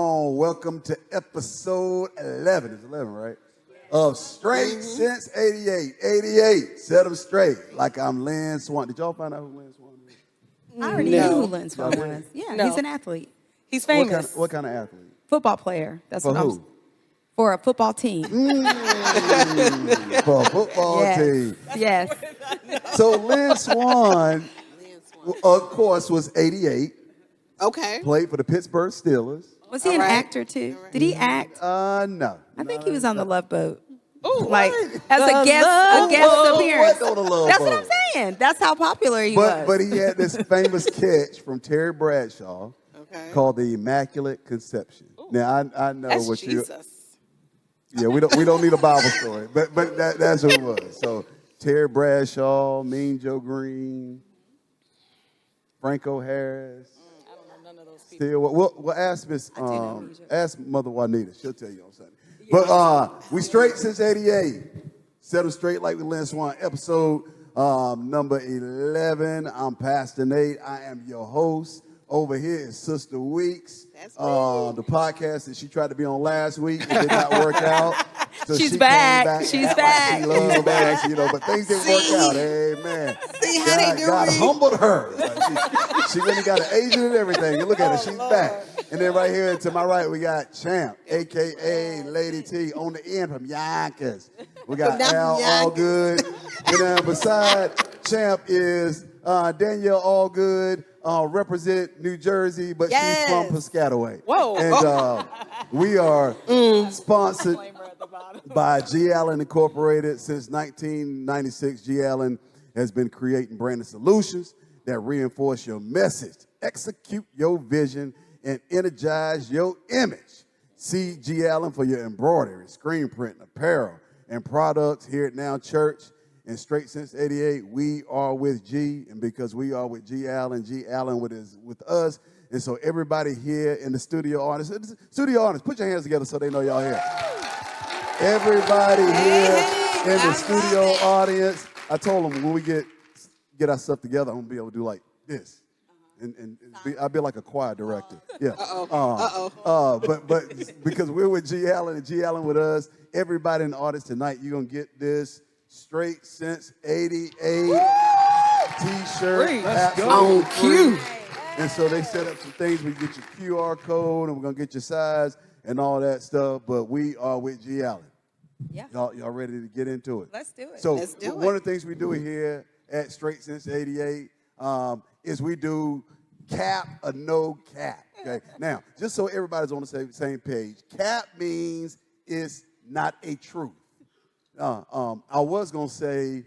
on. Welcome to episode 11. It's 11, right? Of Straight Since 88. 88. Set them straight. Like I'm Lynn Swan. Did y'all find out who Lynn Swan is? I already knew who Lynn Swan was. Yeah, he's an athlete. He's famous. What kind of athlete? Football player. That's For what who? I'm. For a football team. For a football team. Yes. So Lynn Swan, of course, was 88. Okay. Played for the Pittsburgh Steelers. Was he an actor too? Did he act? No. I think he was on the Love Boat. Ooh, Like as a guest appearance. What on the Love That's Boat? what I'm saying. That's how popular he was. But he had this famous catch from Terry Bradshaw called the Immaculate Conception. Ooh. Now I know That's what you. Jesus. Yeah, we don't need a Bible story, but that's who it was. So Terry Bradshaw, Mean Joe Green, Franco Harris. I don't know none of those people. Still, we'll ask ask Mother Juanita. She'll tell you on Sunday. But we straight since 88. Set them straight like with Lynn Swan. Episode number 11. I'm Pastor Nate. I am your host. Over here is Sister Weeks. That's the podcast that she tried to be on last week. It did not work out. So She's she back. came back. She's Like back. she loves back. But things didn't work out. Amen. See how they do God me? humbled her. Like she really got an agent and everything. You look at her, she's back. And then right here to my right, we got Champ, a.k.a. Lady T, on the end from Yonkers. We got Al Allgood. And then beside Champ is Danielle Allgood, represent New Jersey, but she's from Piscataway. Whoa. And we are sponsored by G. Allen Incorporated. Since 1996, G. Allen has been creating branded solutions that reinforce your message, execute your vision, and energize your image. See G. Allen for your embroidery, screen print, apparel, and products here at Now Church. And straight since 88, we are with G. And because we are with G. Allen is with us. And so everybody here in the studio audience, put your hands together so they know y'all here. Everybody here in the studio audience. I told them when we get our stuff together, I'm going to be able to do like this. And I'll be like a choir director. Yeah. But because we're with G. Allen and G. Allen with us, everybody in the audience tonight, you're going to get this Straight Since 88 T-shirt. Let's go. On cue. And so they set up some things where you get your QR code and we're going to get your size and all that stuff. But we are with G. Allen. Yeah. Y'all ready to get into it? Let's do it. So Let's do one of the things we do here at Straight Since 88 is we do cap or no cap. Okay. Now, just so everybody's on the same page, cap means it's not a truth. I was gonna say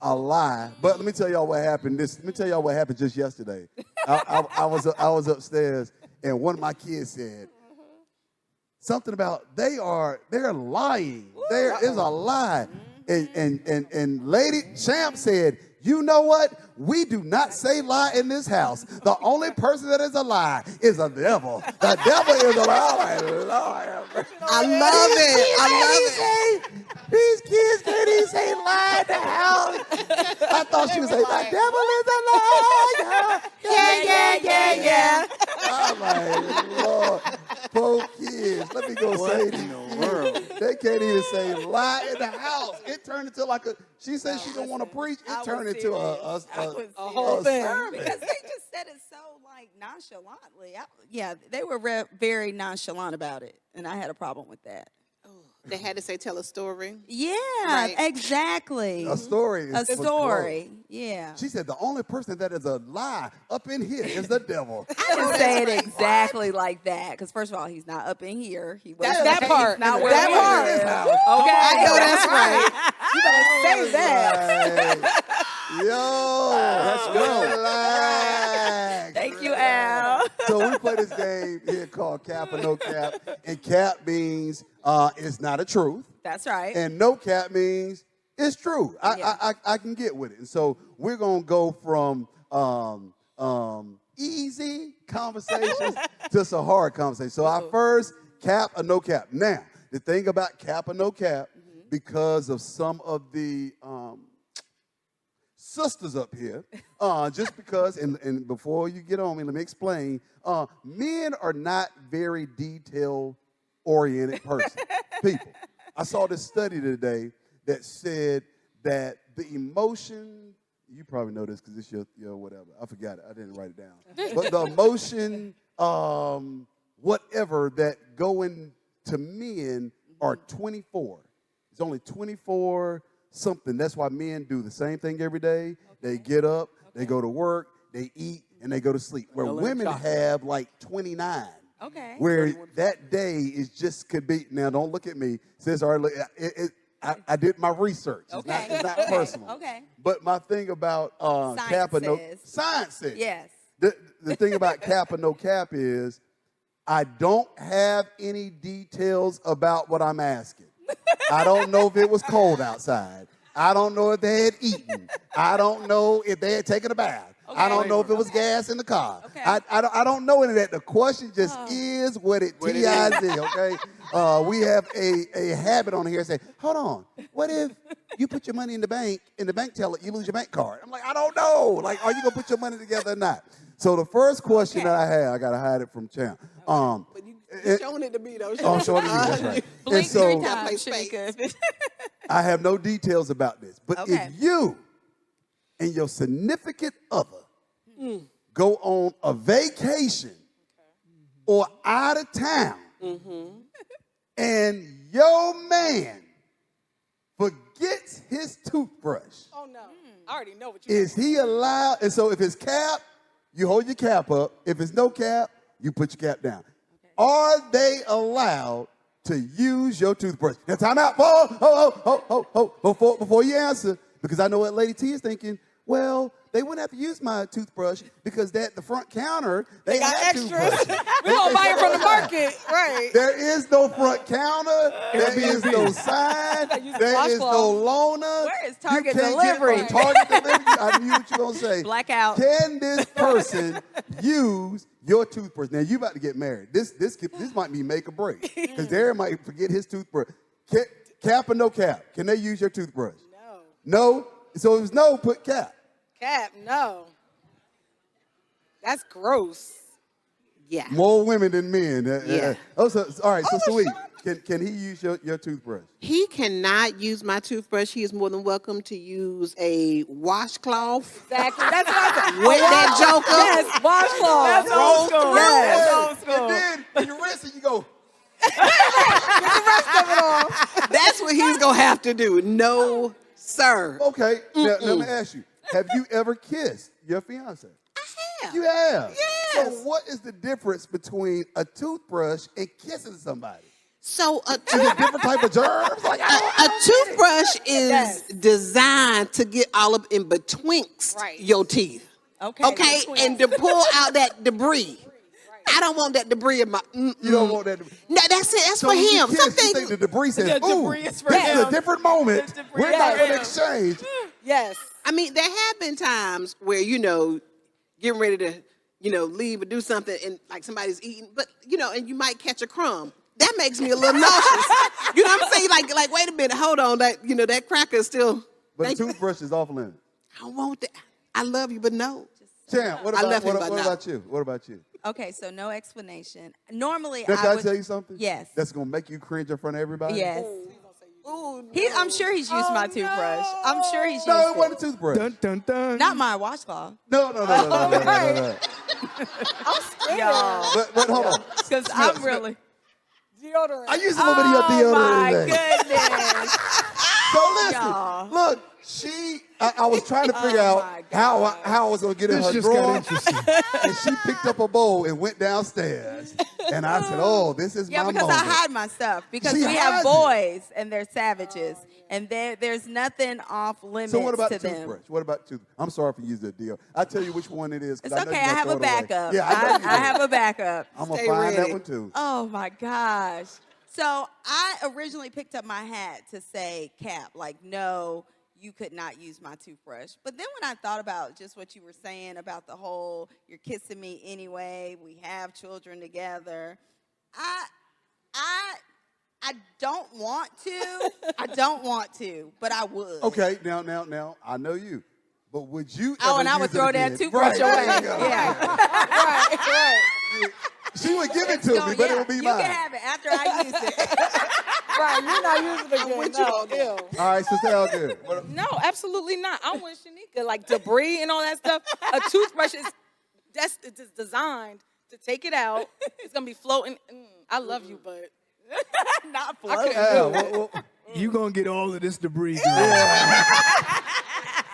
a lie, but let me tell y'all what happened. Let me tell y'all what happened just yesterday. I was upstairs and one of my kids said something about they're lying. There is a lie, and Lady Champ said, you know what? We do not say lie in this house. The only person that is a lie is the devil. The devil is a lie. Lord. I love it. These kids can't even say lie in the house. I thought she was saying, the devil is a liar. Yeah. I'm like, Lord, poor kids. Let me go say these world. They can't even say lie in the house. It turned into like she said she don't want to preach. It turned into a whole thing. Because they just said it so like nonchalantly. They were very nonchalant about it. And I had a problem with that. They had to say tell a story. Yeah, Right. A exactly. story. A story. Yeah. She said the only person that is a lie up in here is the devil. I didn't say it exactly like that. Because first of all, he's not up in here. He was That part. He's not That where we part. live. Okay. I know that's right. You better say that. Right. Yo, let's go. Relax. Thank you, Al. So we play this game here called Cap or No Cap. And cap means it's not a truth. That's right. And no cap means it's true. I can get with it. And so we're going to go from easy conversations to some hard conversations. So our first cap or no cap. Now, the thing about cap or no cap, because of some of the sisters up here, just because, and before you get on me, let me explain. Men are not very detail-oriented people. I saw this study today that said that the emotion, you probably know this because it's your whatever. I forgot it. I didn't write it down. But the emotion, whatever, that go into men are 24. It's only 24 something. That's why men do the same thing every day. They get up, they go to work, they eat, and they go to sleep. Where women have like 29. Okay. Where that day is just could be. Now, don't look at me. Sis, I did my research. It's not personal. Okay. But my thing about cap or no science says. Yes. The thing about cap or no cap is I don't have any details about what I'm asking. I don't know if it was cold outside. I don't know if they had eaten. I don't know if they had taken a bath. Okay. I don't know if it was gas in the car. Okay. I don't know any of that. The question just is what it TIZ, okay? We have a habit on here saying, hold on, what if you put your money in the bank tell it you lose your bank card? I'm like, I don't know. Like, are you going to put your money together or not? So the first question that I have, I got to hide it from Champ. But you're showing it to me, though. Oh, showing it to me, that's right. Blink and so, 3 times should be good. I have no details about this. But if you and your significant other go on a vacation or out of town and your man forgets his toothbrush. Oh, no. I already know what you're Is he allowed? And so if it's cap, you hold your cap up. If it's no cap, you put your cap down. Okay. Are they allowed to use your toothbrush? Now, time out. Before you answer, because I know what Lady T is thinking. Well, they wouldn't have to use my toothbrush because the front counter, they got have extras. We're going to buy it from the market. Right. There is no front counter. There is no sign. There is no loaner. Where is Target you can't delivery? Get Target delivery. I knew what you were going to say. Blackout. Can this person use your toothbrush? Now, you about to get married. This might be make or break because Darren might forget his toothbrush. Cap or no cap? Can they use your toothbrush? No. No? So if it's no, put cap. Cap, no. That's gross. Yeah. More women than men. Yeah. All right, so sweet. Can he use your toothbrush? He cannot use my toothbrush. He is more than welcome to use a washcloth. Exactly. That's what I said. Wet that joker. Yes, washcloth. That's old school. Yes. That's old school. And then you rinse it, you go. Get the rest of it off. That's what he's going to have to do. No, sir. Okay, now let me ask you. Have you ever kissed your fiance? I have. You have? Yes. So what is the difference between a toothbrush and kissing somebody? So Is it different type of germs? Like, a toothbrush is designed to get all up in betwixt your teeth. Okay? And to pull out that debris. I don't want that debris in my. You don't want that debris. No, that's it. That's So for when you him. kiss, you think the debris says, ooh, debris is for this him. is a different moment. We're not going to exchange. Yes. I mean, there have been times where, getting ready to, leave or do something and like somebody's eating, but, and you might catch a crumb. That makes me a little nauseous. You know what I'm saying? Like, wait a minute, hold on. That cracker is still. But the toothbrush is off limits. I don't want that. I love you, but no. Champ, what about you? What about you? Okay, so no explanation. Normally, Can I tell you something? Yes. That's going to make you cringe in front of everybody? Yes. Ooh, no. I'm sure he's used my toothbrush. I'm sure he's used No, it it. wasn't a toothbrush. Dun, dun, dun. Not my washcloth. No. I'm scared. Y'all. But hold on. Because I'm really. Deodorant. I used a little bit of your deodorant my today. goodness. So listen, Y'all. look, I was trying to figure out how I was going to get in This her just drawer. got interesting. And she picked up a bowl and went downstairs. And I said, oh, this is Yeah, my because moment. I hide my stuff. Because She we have hides it. boys and they're savages. And there's nothing off limits So what about to toothbrush? them. What about toothbrush? I'm sorry for using that deal. I'll tell you which one it is. 'Cause It's I know okay. you're I gonna have throw a it away. backup. Yeah, I know you do. I have a backup. I'm going to Stay find that ready. one too. Oh my gosh. So I originally picked up my hat to say cap, like, no, you could not use my toothbrush. But then when I thought about just what you were saying about the whole, you're kissing me anyway, we have children together, I don't want to. I don't want to, but I would. Okay, now, I know you. But would you? Oh, and I would throw that toothbrush away. Yeah. Right. She would give it to me, but it would be you mine. can have it after I use it. Right. You're not using it again. with you on that. Ew. All right, so say all good. No, absolutely not. I'm with Shanika. Like debris and all that stuff. A toothbrush it's just designed to take it out. It's gonna be floating. I love you, but Not I floating. couldn't do it. You gonna get all of this debris, girl.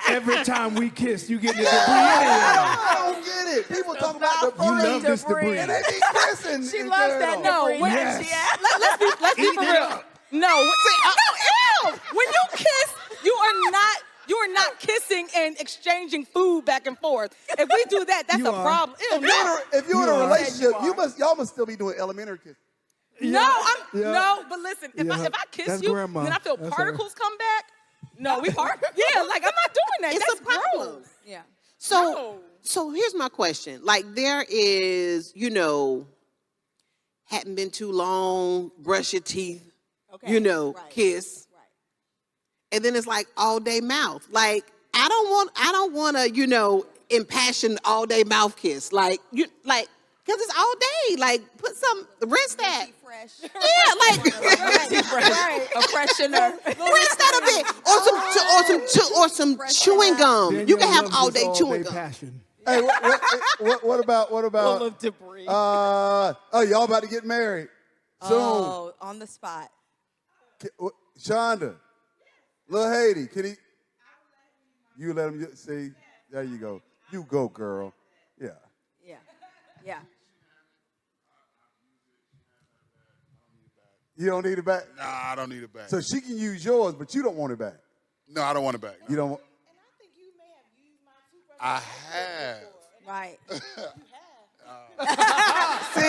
Every time we kiss, you get the debris. I don't get it. People talk about You debris. love this debris. And they be kissing. She and loves girl. that No, debris. when- Yes. Let's be for Eat it real. up. No, ew. When you kiss, you are not kissing and exchanging food back and forth. If we do that, that's You a are. problem. Ew, no. If you're in You a are. relationship, y'all must still be doing elementary kiss. No, but listen, if Yeah. I kiss That's you, grandma. and then I feel That's her. particles come back. No, we part. Yeah, like I'm not doing that. It's That's a problem. gross. Yeah. So here's my question. Like there is, hadn't been too long, brush your teeth, Okay. Right. kiss. Right. And then it's like all day mouth. Like I don't want to, impassioned all day mouth kiss. Like cuz it's all day. Like put some rinse that. Be fresh. Yeah, like Right. A freshener. rinse that a bit. Or some chewing gum. You can have all day chewing gum. Passion. Hey, what about Full of debris. y'all about to get married soon. Oh, on the spot. Shonda, Lil Haiti, can he? You let him see. There you go. You go, girl. Yeah. Yeah. Yeah. You don't need it back. Nah, I don't need it back. So she can use yours, but you don't want it back. No, I don't want it back. You don't. I have. Right. See?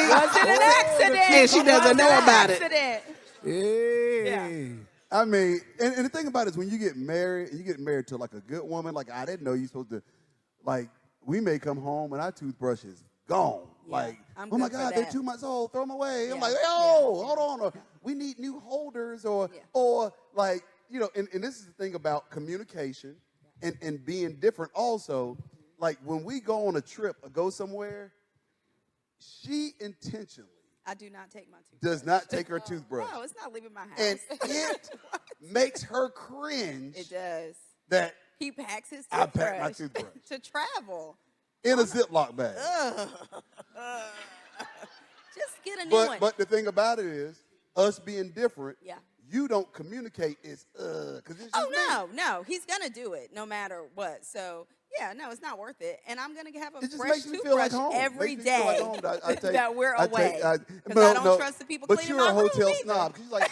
Was it an accident? Yeah, she doesn't know about it. Accident. Hey. I mean, and the thing about it is when you get married to like a good woman, like I didn't know you supposed to, like we may come home and our toothbrush is gone. Yeah, Like, I'm oh my good for God, they're that. 2 months old, throw them away. I'm Yeah, like, yo, hold on, or we need new holders, or like, and this is the thing about communication and being different also. Like when we go on a trip or go somewhere, she intentionally I do not take my toothbrush. does not take her toothbrush. No, it's not leaving my house. And it makes her cringe It does. that He packs his I toothbrush, pack my toothbrush. to travel. in a Ziploc bag. Just get a new one. But the thing about it is, us being different, Yeah. you don't communicate it's because it's just Oh me. no, he's gonna do it no matter what. So yeah, no, it's not worth it. And I'm gonna have a It just fresh makes me feel like toothbrush home. every Makes me feel like day home. I take- that we're I take- away. I- 'Cause no, I don't no. trust the people But cleaning you're a my room hotel either. snob. 'Cause she's like,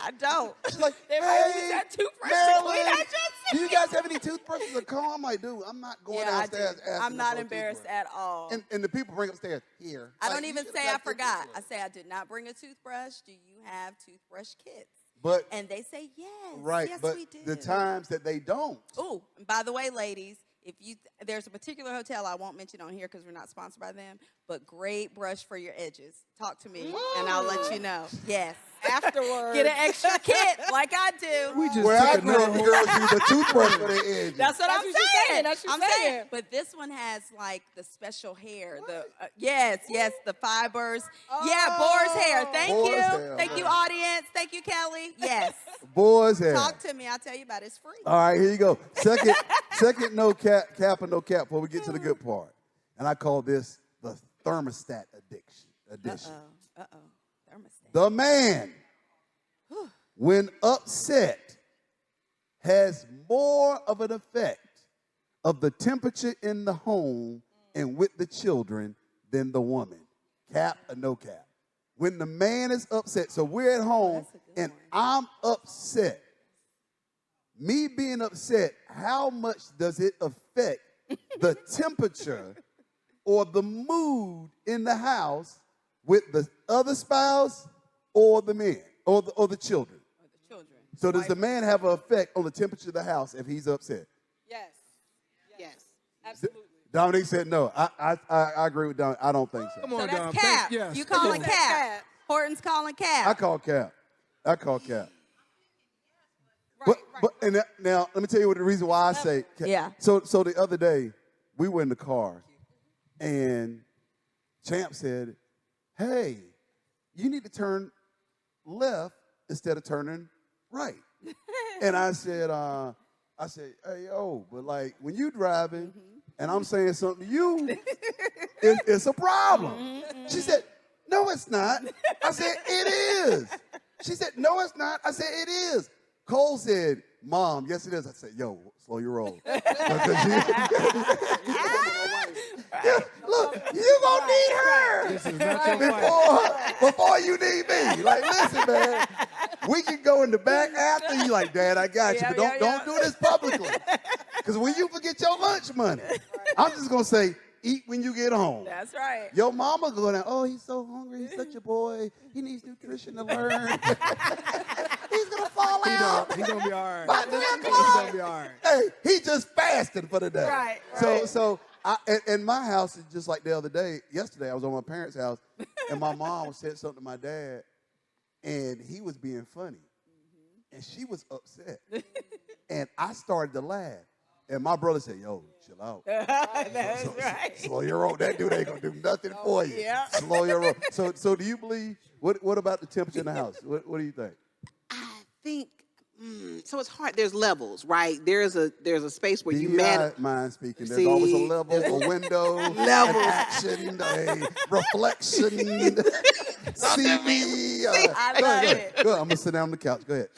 I don't. she's like, They might use hey, that toothbrush to clean Marilyn, out your do you guys have any toothbrushes or comb? I'm like, dude, I'm not going Yeah, I do. downstairs asking I'm not for a embarrassed toothbrush. at all. And the people bring upstairs here. I Like, don't you even should've say got I your forgot. I toothbrush. say I did not bring a toothbrush. Do you have toothbrush kits? But And they say yes. right, yes, but we do. the times that they don't. Oh, and by the way, ladies, if there's a particular hotel I won't mention on here because we're not sponsored by them, but great brush for your edges. Talk to me, and I'll let you know. Yes. Afterwards. Get an extra kit like I do. We just Where I took grew up, another the girls use a toothbrush for their edges. That's what I'm That's what she's saying. saying. That's what I'm she's saying. saying. But this one has like the special hair. The yes, the fibers. Yeah, boar's hair. Thank Boar's you. hair, Thank you, right. audience. Thank you, Kelly. Yes. Boys hair. Talk to me. I'll tell you about it. It's free. All right, here you go. Second no cap or no cap before we get to the good part. And I call this the thermostat edition. Thermostat. The man, when upset, has more of an effect of the temperature in the home and with the children than the woman. Cap or no cap? When the man is upset, so we're at home that's a good and one. I'm upset. Me being upset, how much does it affect the temperature or the mood in the house with the other spouse or the men or the children? Or the children. So does the man have an effect on the temperature of the house if he's upset? Yes. Yes. Absolutely. Dominique said no. I agree with Dominique. I don't think so. Come So on, that's Dom. Cap. Yes. You Come calling on. Cap. Horton's calling Cap. I call Cap. Now let me tell you what the reason why I say. Yeah. So the other day we were in the car, and Champ said, "Hey, you need to turn left instead of turning right." And I said, "Hey, yo, but like when you driving and I'm saying something to you, it's a problem." She said, "No, it's not." I said, "It is." She said, "No, it's not." I said, "It is." Cole said, "Mom, yes, it is." I said, "Yo, slow your roll." Yeah, look, you gonna need her This is not your fight. before you need me. Like, listen, man, we can go in the back after you. Like, Dad, I got you, but don't do this publicly, because when you forget your lunch money, I'm just gonna say, eat when you get home. That's right. Your mama going, "Oh, he's so hungry. He's such a boy. He needs nutrition to learn." He's gonna fall out. He's gonna be all right. By 3 He's o'clock. gonna be all right. Hey, he just fasted for the day. Right, So in my house, it's just like the other day. Yesterday, I was on my parents' house, and my mom said something to my dad, and he was being funny, and she was upset, and I started to laugh, and my brother said, "Yo, chill out. That's right. Slow your roll. That dude ain't gonna do nothing for you. yeah. Slow your roll." So do you believe? What about the temperature in the house? What do you think? I think so. It's hard. There's levels, right? There's a space where you Do manage. not mind speaking. There's See, always a level, a window, Levels. an action, a reflection. See me. I love it. Go ahead. I'm gonna sit down on the couch. Go ahead.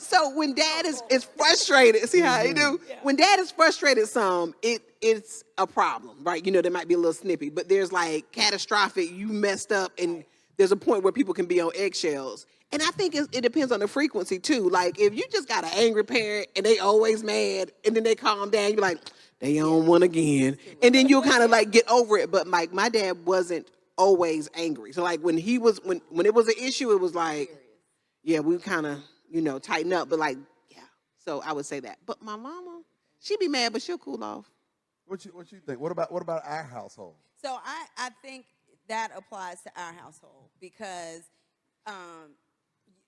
So when Dad is frustrated, see how he do? When Dad is frustrated, it's a problem, right? You know, there might be a little snippy, but there's like catastrophic. You messed up, and there's a point where people can be on eggshells. And I think it depends on the frequency too. Like if you just got an angry parent and they always mad, and then they calm down, you're like, they on one again, and then you'll kind of like get over it. But like my dad wasn't always angry, so like when it was an issue, it was like, yeah, we kind of tighten up. But like, yeah, so I would say that. But my mama, she be mad, but she'll cool off. What you think? What about our household? So I think that applies to our household because,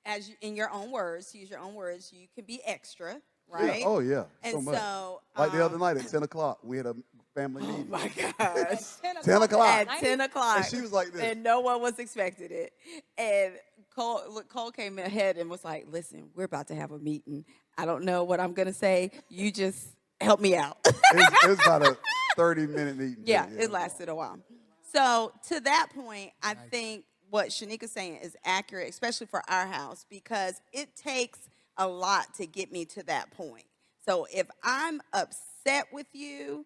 as you, in your own words, to use your own words, you can be extra, right? Yeah. Oh yeah. And so much. so, like the other night at 10 o'clock, we had a family meeting. Oh my gosh. 10 o'clock. At 10 o'clock. And she was like this. And no one was expecting it. And Cole came ahead and was like, "Listen, we're about to have a meeting. I don't know what I'm going to say. You just help me out." It was about a 30-minute meeting. Yeah, it lasted a while. So to that point, I think what Shanika's saying is accurate, especially for our house, because it takes a lot to get me to that point. So if I'm upset with you,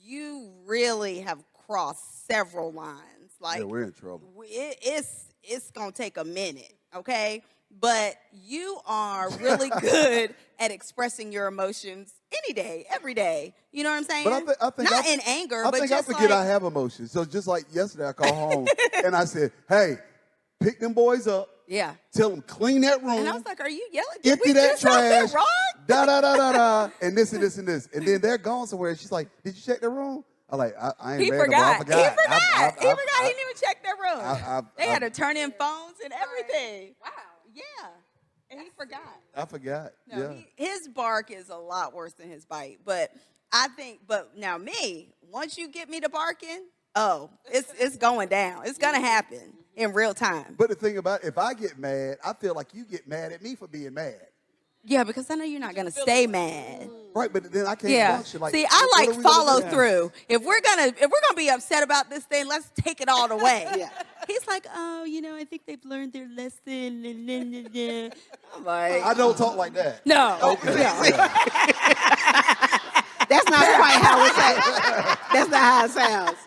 you really have crossed several lines. Like, yeah, we're in trouble. It's gonna take a minute, okay? But you are really good at expressing your emotions any day, every day. You know what I'm saying? But I think not in anger, I but think just I forget like, I have emotions. So just like yesterday, I called home and I said, "Hey, pick them boys up. yeah. Tell them clean that room. And I was like, "Are you yelling? Did empty we that do something trash. wrong?" Da da da da da. And this and this and this. And then they're gone somewhere. She's like, "Did you check the room?" I'm like, I ain't He mad no more. forgot. I forgot. He forgot. I He didn't even check their room. They had I- to turn in phones and everything. Wow. Yeah. And he forgot. I forgot. No, Yeah. his bark is a lot worse than his bite. But I think, now me, once you get me to barking, it's going down. It's gonna happen in real time. But the thing about it, if I get mad, I feel like you get mad at me for being mad. Yeah, because I know you're not gonna stay mad. Right, but then I can't Yeah. function. Like, See, I what like are we gonna follow do? through. If we're gonna be upset about this thing, let's take it all the way. Yeah. He's like, "Oh, I think they've learned their lesson." I'm like, I don't talk like that. no. Okay. No. That's not quite how it sounds. That's not how it sounds.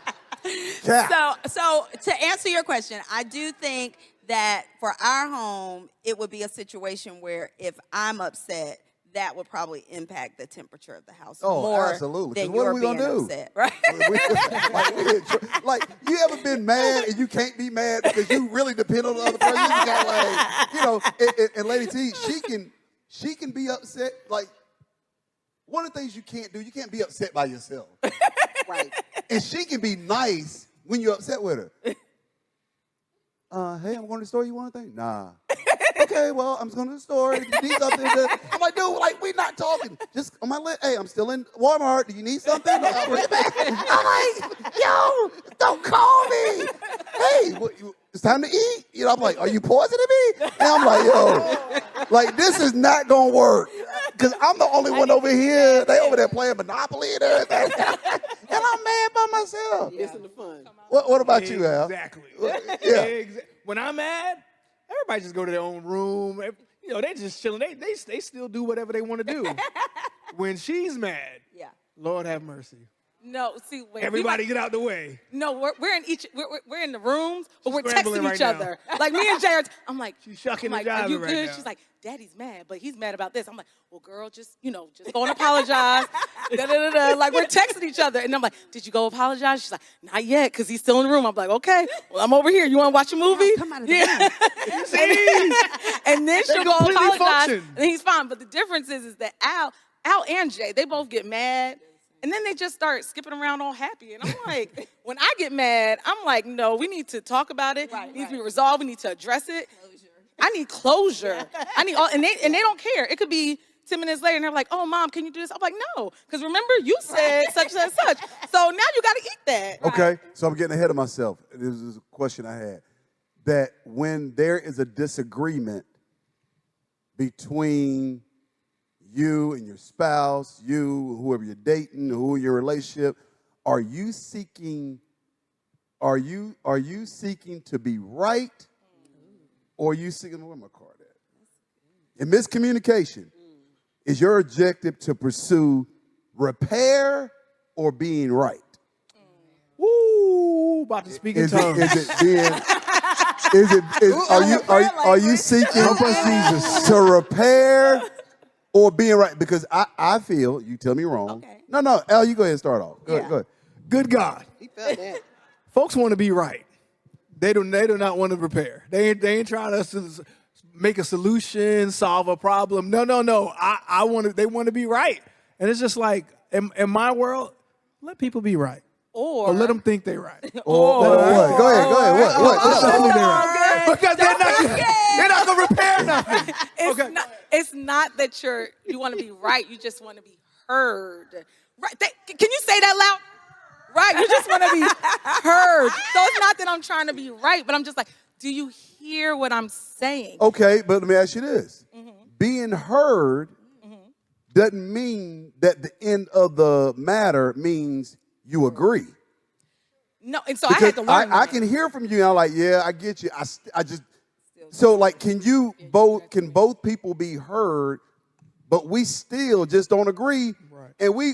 Yeah. So to answer your question, I do think that for our home, it would be a situation where if I'm upset, that would probably impact the temperature of the house more absolutely. 'Cause than what are you're we being gonna do? upset, right? like, you ever been mad and you can't be mad because you really depend on the other person? You got like, and Lady T, she can be upset. Like, one of the things you can't be upset by yourself. Right. And she can be nice when you're upset with her. Hey, I'm going to the store. You want anything? Nah. Because okay, well, I'm just going to the store. If you need something, I'm like, dude, like, we not talking. Just on my list. Hey, I'm still in Walmart. Do you need something? I'm like, yo, don't call me. Hey, it's time to eat. You know, I'm like, are you poisoning me? And I'm like, yo, like, this is not going to work. Because I'm the only one over here. They over there playing Monopoly and everything. And I'm mad by myself. Missing the fun. What about you, Al? Exactly. Yeah. When I'm mad, everybody just go to their own room. You know, they just chilling. They still do whatever they want to do. When she's mad, Yeah. Lord have mercy. No, see, wait. Everybody get out the way. No, we're in the rooms, but we're scrambling texting right each now. other. Like me and Jay I'm like, She's shucking I'm and like, are you jiving right good? now. She's like, Daddy's mad, but he's mad about this. I'm like, well, girl, just go and apologize. Like we're texting each other, and I'm like, did you go apologize? She's like, not yet, because he's still in the room. I'm like, okay, well, I'm over here. You want to watch a movie? Come out of the room. And then she'll go completely apologize, function. and he's fine. But the difference is that Al and Jay, they both get mad. And then they just start skipping around all happy. And I'm like, when I get mad, I'm like, no, we need to talk about it. It needs to be resolved. We need to address it. I need closure. I need all, and they don't care. It could be 10 minutes later, and they're like, oh, Mom, can you do this? I'm like, no, because remember, you said such and such. So now you got to eat that. Okay, so I'm getting ahead of myself. This is a question I had. That when there is a disagreement between you and your spouse, you, whoever you're dating, who in your relationship, are you seeking to be right, or are you seeking, where my card at? In miscommunication, is your objective to pursue repair or being right? Woo! About to speak in Is tongues. are you seeking to repair or being right? Because I feel, you tell me wrong. Okay. No, Al, you go ahead and start off. Go ahead. Good God. He felt that. Folks want to be right. They do not want to repair. They ain't trying to make a solution, solve a problem. No. They want to be right. And it's just like, in my world, let people be right. Or let them think they're right. Or what? Go ahead. What? Let them think they're right. Because they're not going to repair nothing. It's not that you want to be right. You just want to be heard. Right? Can you say that loud? Right? You just want to be heard. So it's not that I'm trying to be right, but I'm just like, do you hear what I'm saying? Okay, but let me ask you this. Being heard doesn't mean that the end of the matter means you agree. No, and so Because I had to learn. I can hear from you, and I'm like, yeah, I get you. I just so like, can both people be heard, but we still just don't agree, Right. and we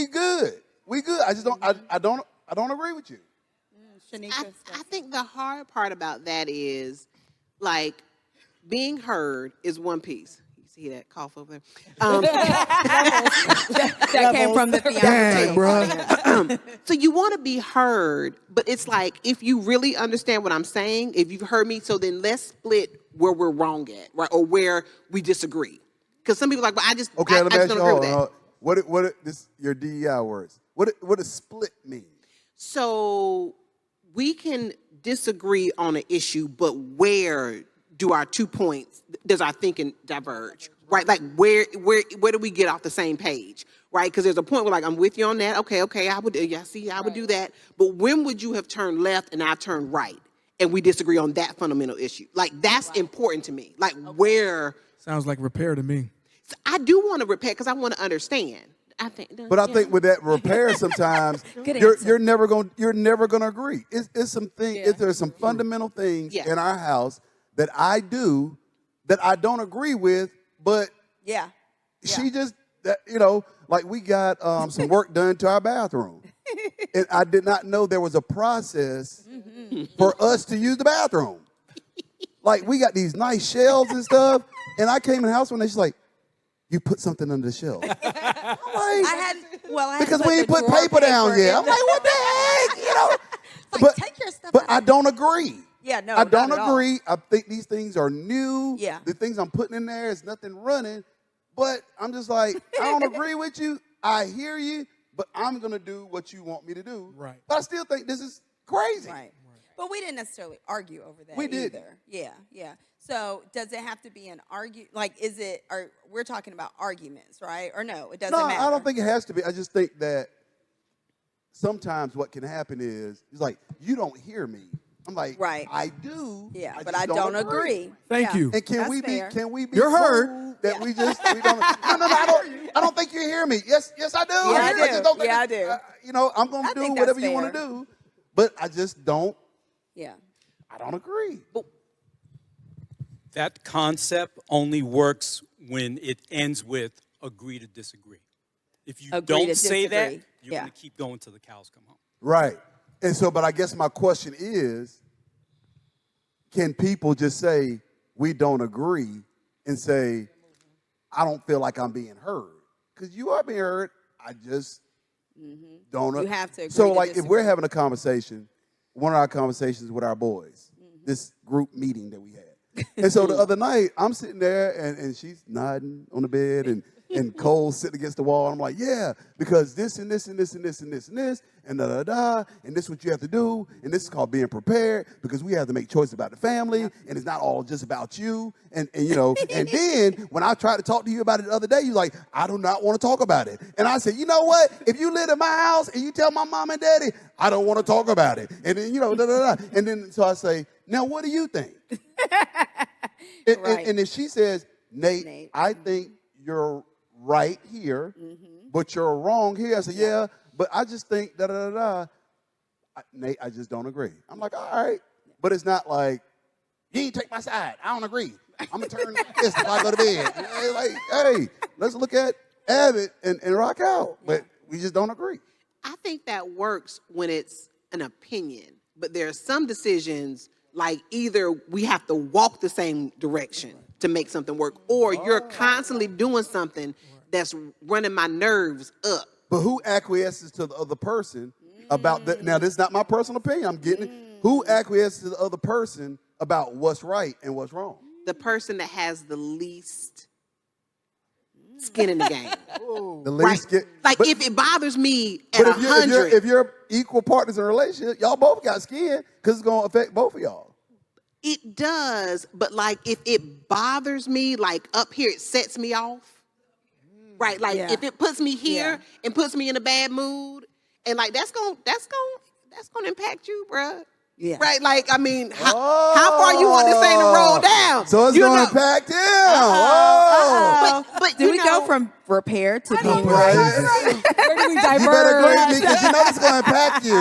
good. We good. I just don't. I don't agree with you. I think the hard part about that is, like, being heard is one piece. You see that cough over there? That came from the Dang, fiance. bro. So you want to be heard, but it's like, if you really understand what I'm saying, if you've heard me, so then let's split where we're wrong at, right, or where we disagree. Because some people are like, well, I just Okay, let me I ask just you. don't agree Hold with on. that. What this your DEI words? What does split mean? So we can disagree on an issue, but where do our 2 points, does our thinking diverge, right? Like, where do we get off the same page, right? Because there's a point where, like, I'm with you on that. Okay, I would do that. But when would you have turned left and I turned right, and we disagree on that fundamental issue? Like, that's important to me. Like, where Sounds like repair to me. I do want to repair because I want to understand. I think, But I think with that repair, sometimes you're never gonna agree. It's some thing. There's some fundamental things in our house that I do that I don't agree with, but she just like, we got some work done to our bathroom, and I did not know there was a process for us to use the bathroom. Like, we got these nice shelves and stuff, and I came in the house one day, she's like, you put something under the shelf. I'm like, I had because to we ain't the put drawer paper down yet. I'm in like, what the heck? It's like, take your stuff but out I of don't agree. Yeah, no, I don't not at all. agree. I think these things are new. Yeah. The things I'm putting in there is nothing running. But I'm just like, I don't agree with you. I hear you, but I'm going to do what you want me to do. Right. But I still think this is crazy. Right. But we didn't necessarily argue over that We did. either. Yeah. So does it have to be an argue? Like, is it, or we're talking about arguments, right? Or no, it doesn't No, matter. I don't think it has to be. I just think that sometimes what can happen is, it's like, you don't hear me. I'm like, Right. I do. Yeah, but just I don't agree. Thank Yeah. you. And can That's we fair. be You're heard. cool that we don't no, I don't think you hear me. Yes, I do. Yeah, I just do. don't think Yeah, I do. I'm gonna I do think whatever that's you want to fair. do. But I just don't Yeah. I don't agree. That concept only works when it ends with agree to disagree. If you Agree don't to say that, disagree. you're Yeah. going to keep going till the cows come home. Right. And so, but I guess my question is, can people just say, we don't agree, and say, I don't feel like I'm being heard? Because you are being heard. I just don't. You have to agree So, to like, if disagree. we're having a conversation, one of our conversations with our boys, this group meeting that we had. And so the other night, I'm sitting there, and she's nodding on the bed, and Cole's sitting against the wall. And I'm like, yeah, because this and this and this and this and this and this and da-da-da, and this is what you have to do, and this is called being prepared, because we have to make choices about the family, and it's not all just about you. And and then when I tried to talk to you about it the other day, you're like, I do not want to talk about it. And I said, you know what? If you live in my house and you tell my mom and daddy, I don't want to talk about it. And then, da-da-da. And then so I say, now what do you think? Right. And then she says, Nate, Nate. I think you're right here, but you're wrong here. I said, yeah, but I just think da-da-da-da. Nate, I just don't agree. I'm like, all right. But it's not like, you ain't take my side. I don't agree. I'm going to turn like this if I go to bed. Like, hey, let's look at Abbott and rock out. But we just don't agree. I think that works when it's an opinion, but there are some decisions like either we have to walk the same direction to make something work, or you're constantly doing something that's running my nerves up. But who acquiesces to the other person about that? Now, this is not my personal opinion. I'm getting it. Who acquiesces to the other person about what's right and what's wrong? The person that has the least skin in the game. The Right. least get, Like but, if it bothers me at but if you're 100, if you're equal partners in a relationship, y'all both got skin because it's gonna affect both of y'all. it does. But like if it bothers me, like up here, it sets me off. Right. Like Yeah. if it puts me here Yeah. and puts me in a bad mood, and like that's gonna impact you, bruh. Yeah. Right. Like I mean, how far you want this thing to roll down? So it's You gonna know- impact him. Oh. But Do you we know, go from repair to being Right. right? Where do we You better diverge? agree with me because you know it's gonna impact you.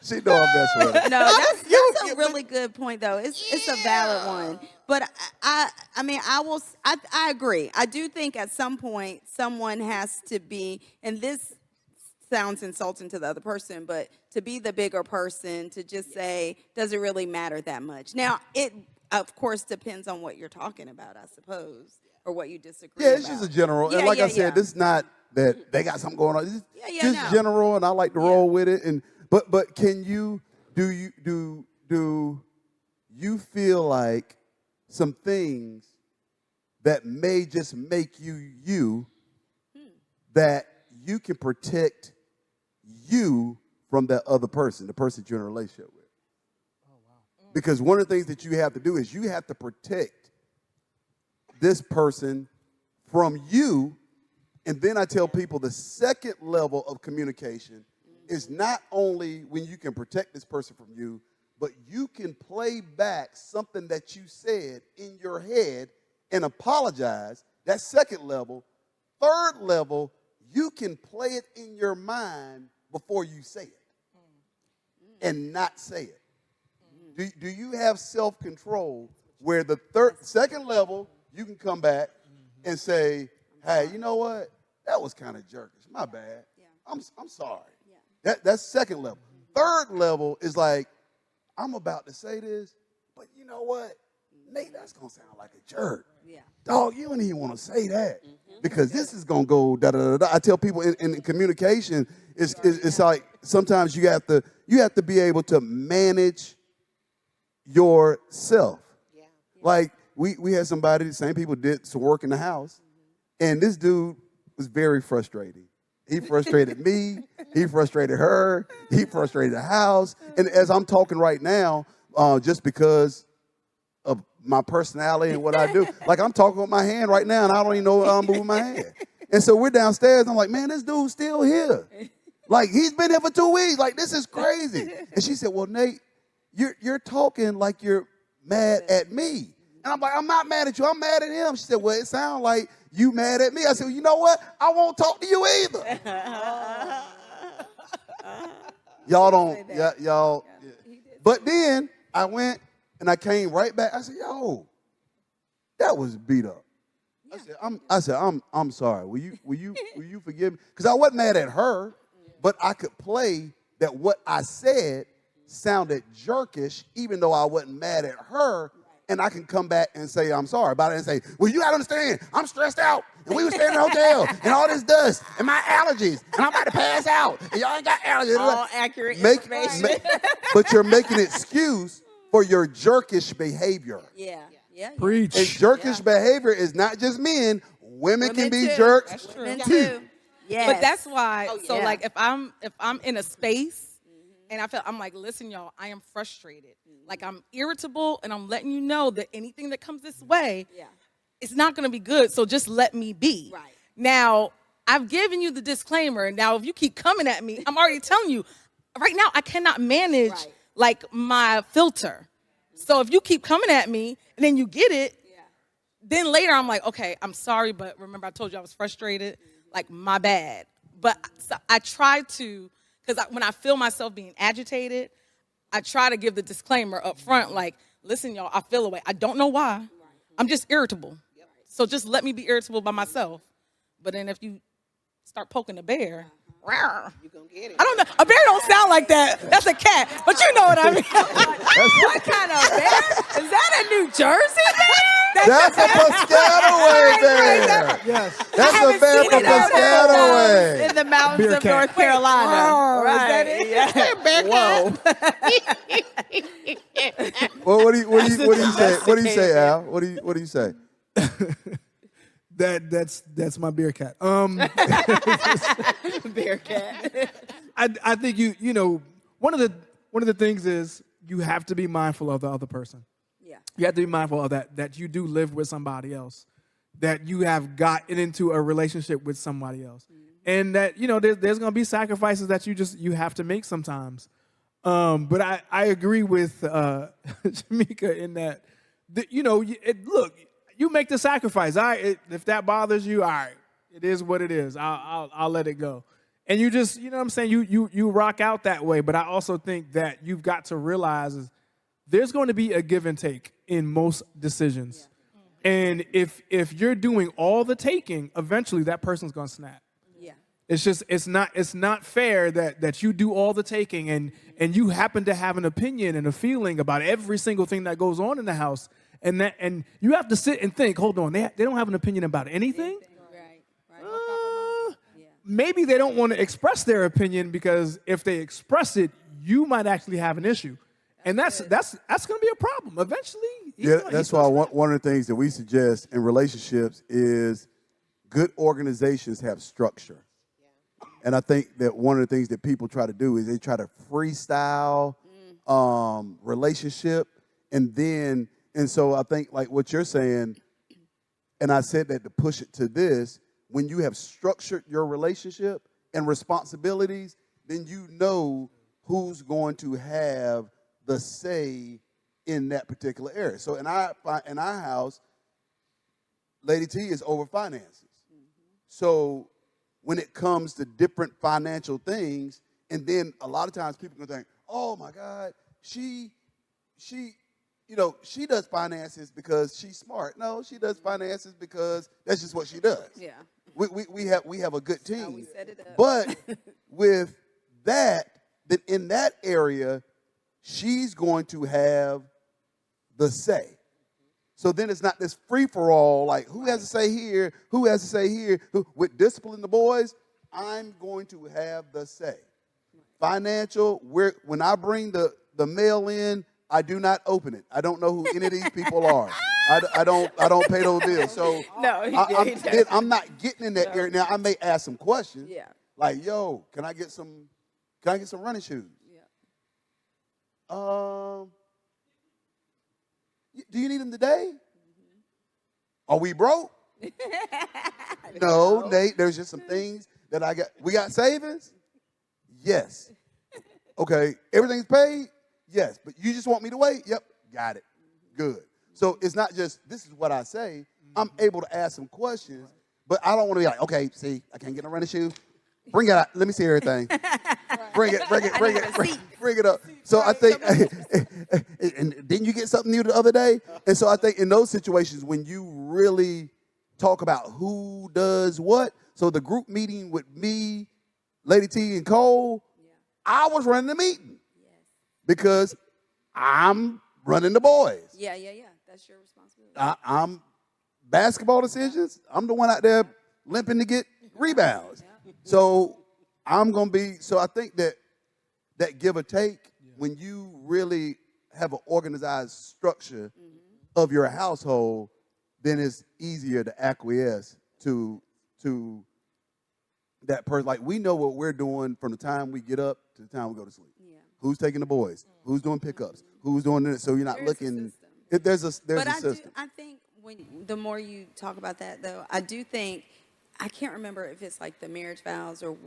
She know I'm messing with her. No, that's a really good point, though. It's a valid one. But I mean, I agree. I do think at some point someone has to be, and this sounds insulting to the other person, but to be the bigger person, to just say, does it really matter that much? Now, it of course depends on what you're talking about, I suppose, or what you disagree Yeah, about. it's just a general. Yeah, And like yeah, I said, yeah. this is not that they got something going on. It's just no. general, and I like to roll with it. And but can you do you feel like some things that may just make you that you can protect you from that other person, the person you're in a relationship with? Because one of the things that you have to do is you have to protect this person from you. And then I tell people the second level of communication is not only when you can protect this person from you, but you can play back something that you said in your head and apologize. That's second level. Third level, you can play it in your mind before you say it and not say it. Do you have self-control where the second level, you can come back and say, hey, you know what? That was kind of jerkish. My bad. I'm sorry. That's second level. Third level is like, I'm about to say this, but you know what? Nate, that's going to sound like a jerk. Yeah. Dog, you don't even want to say that because this is going to go da-da-da-da. I tell people in communication, it's like sometimes you have to be able to manage yourself. Yeah. Like we had somebody, the same people did some work in the house, and this dude was very frustrating. He frustrated me. He frustrated her. He frustrated the house. And as I'm talking right now, just because of my personality and what I do, like I'm talking with my hand right now, and I don't even know I'm moving my hand. And so we're downstairs. I'm like, man, this dude's still here. Like he's been here for 2 weeks. Like this is crazy. And she said, well, Nate, you're talking like you're mad at me. And I'm like, I'm not mad at you. I'm mad at him. She said, well, it sounds like you mad at me. I said, well, you know what? I won't talk to you either. Y'all don't, y'all. But then I went and I came right back. I said, yo, that was beat up. I said, I'm sorry. Will you forgive me? Because I wasn't mad at her, but I could play that what I said sounded jerkish, even though I wasn't mad at her. And I can come back and say I'm sorry about it and say, well, you gotta understand, I'm stressed out. And we were staying in a hotel and all this dust and my allergies and I'm about to pass out. And y'all ain't got allergies. All accurate information. But you're making an excuse for your jerkish behavior. Yeah. Preach. And jerkish behavior is not just men. Women can be too. jerks. That's true. Men too. Yes. But that's why. So yeah. like if I'm in a space and I'm like, listen, y'all, I am frustrated. Like I'm irritable, and I'm letting you know that anything that comes this way, it's not going to be good. So just let me be. Right. Now I've given you the disclaimer. Now if you keep coming at me, I'm already telling you. Right now I cannot manage like my filter. So if you keep coming at me and then you get it, then later I'm like, okay, I'm sorry, but remember I told you I was frustrated. Like my bad. But so I try to, because when I feel myself being agitated, I try to give the disclaimer up front, like, listen, y'all, I feel away. I don't know why. I'm just irritable. So just let me be irritable by myself. But then if you start poking the bear, You gonna get it. I don't know. A bear don't sound like that. That's a cat. But you know what I mean. What kind of bear? Is that a New Jersey bear? That's a Piscataway bear. Yes. That's a bear from Piscataway. In the mountains Beer of cat. North Carolina. Whoa, Right. is that it? Whoa. Well, what do you say? What do you say, Al? What do you say? That's my beer cat. Bear cat. I think you know one of the things is you have to be mindful of the other person. Yeah. You have to be mindful of that you do live with somebody else, that you have gotten into a relationship with somebody else, and that there's going to be sacrifices that you have to make sometimes. But I agree with Shamika in that look, you make the sacrifice. If that bothers you, all right, it is what it is. I'll let it go. And you just, what I'm saying, you rock out that way. But I also think that you've got to realize there's going to be a give and take in most decisions. Yeah. And if you're doing all the taking, eventually that person's going to snap. Yeah. It's not fair that you do all the taking and you happen to have an opinion and a feeling about every single thing that goes on in the house. And you have to sit and think, hold on, they don't have an opinion about anything? Maybe they don't want to express their opinion, because if they express it, you might actually have an issue. And that's going to be a problem eventually. That's why one of the things that we suggest in relationships is good organizations have structure. And I think that one of the things that people try to do is they try to freestyle relationship, and so I think like what you're saying, and I said that to push it to this, when you have structured your relationship and responsibilities, then you know who's going to have the say in that particular area. So in our house, Lady T is over finances. So when it comes to different financial things, and then a lot of times people can think, oh my God, she does finances because she's smart. No, she does finances because that's just what she does. Yeah. We have a good team. How we set it up. But with that in that area, she's going to have the say. So then it's not this free-for-all, like who has to say here, who has to say here. With discipline the boys, I'm going to have the say. Financial, when I bring the mail in, I do not open it. I don't know who any of these people are. I don't pay those bills. So No, I'm not getting in that area. Now I may ask some questions. Yeah. Like, yo, can I get some running shoes? Do you need them today? Are we broke? No, Nate, there's just some things that I got. We got savings? Yes. Okay, everything's paid? Yes. But you just want me to wait? Yep, got it. Good. So it's not just, this is what I say. I'm able to ask some questions, but I don't want to be like, okay, see, I can't get no running shoes. Bring it out. Let me see everything. Bring it up. So I think, and didn't you get something new the other day? And so I think in those situations when you really talk about who does what, so the group meeting with me, Lady T, and Cole, I was running the meeting because I'm running the boys. Yeah. That's your responsibility. I'm basketball decisions. I'm the one out there limping to get rebounds. So I'm going to be, so I think that give or take, when you really have an organized structure of your household, then it's easier to acquiesce to that person. Like, we know what we're doing from the time we get up to the time we go to sleep. Yeah. Who's taking the boys? Who's doing pickups? Who's doing this? So you're not There's a looking. system. There's a But system. I think the more you talk about that, though, I do think, I can't remember if it's like the marriage vows or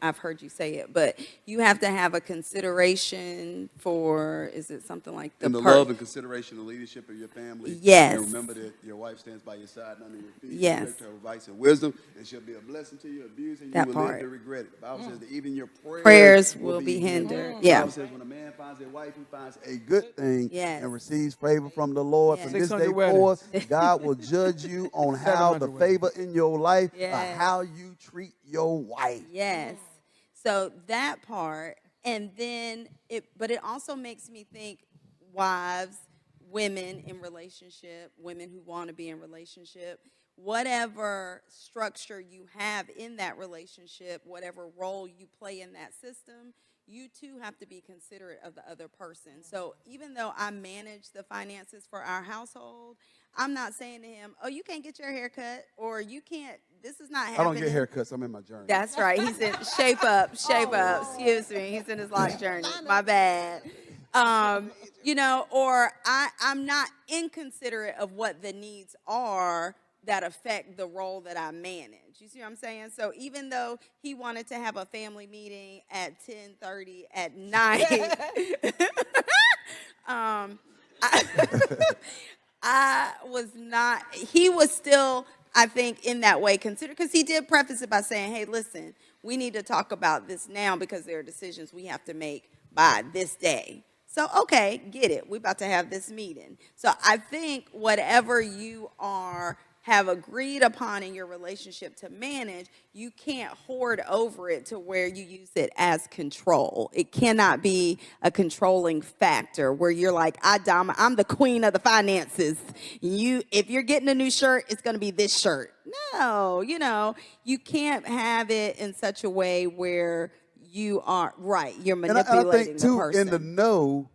I've heard you say it, but you have to have a consideration for, is it something like And the love and consideration and leadership of your family. Yes. And remember that your wife stands by your side and under your feet. Yes. Direct her advice and wisdom, and she'll be a blessing to you, abuse, and you That will part. live to regret it. The Bible says that even your prayers will be hindered. The Yeah. Bible says when a man finds a wife, he finds a good thing Yes. and receives favor from the Lord. Yes. From this 600 day weddings. forth, God will judge you on how the 700 favor in your life, Yes. how you treat your wife. Yes. So that part, and then but it also makes me think wives, women in relationship, women who want to be in relationship, whatever structure you have in that relationship, whatever role you play in that system, you too have to be considerate of the other person. So even though I manage the finances for our household, I'm not saying to him, oh, you can't get your hair cut, or you can't, this is not I happening. don't get haircuts. I'm in my journey. That's right. He's in shape up. Excuse me. He's in his life journey. My bad. Or I'm not inconsiderate of what the needs are that affect the role that I manage. You see what I'm saying? So even though he wanted to have a family meeting at 10:30 at night, I was not, he was still, I think, in that way considered, because he did preface it by saying, hey, listen, we need to talk about this now because there are decisions we have to make by this day. So, okay, get it. We're about to have this meeting. So I think whatever you have agreed upon in your relationship to manage, you can't hoard over it to where you use it as control. It cannot be a controlling factor where you're like, I'm the queen of the finances. If you're getting a new shirt, it's going to be this shirt. No, you can't have it in such a way where you are, right, you're manipulating and I think, too, the person. in the know,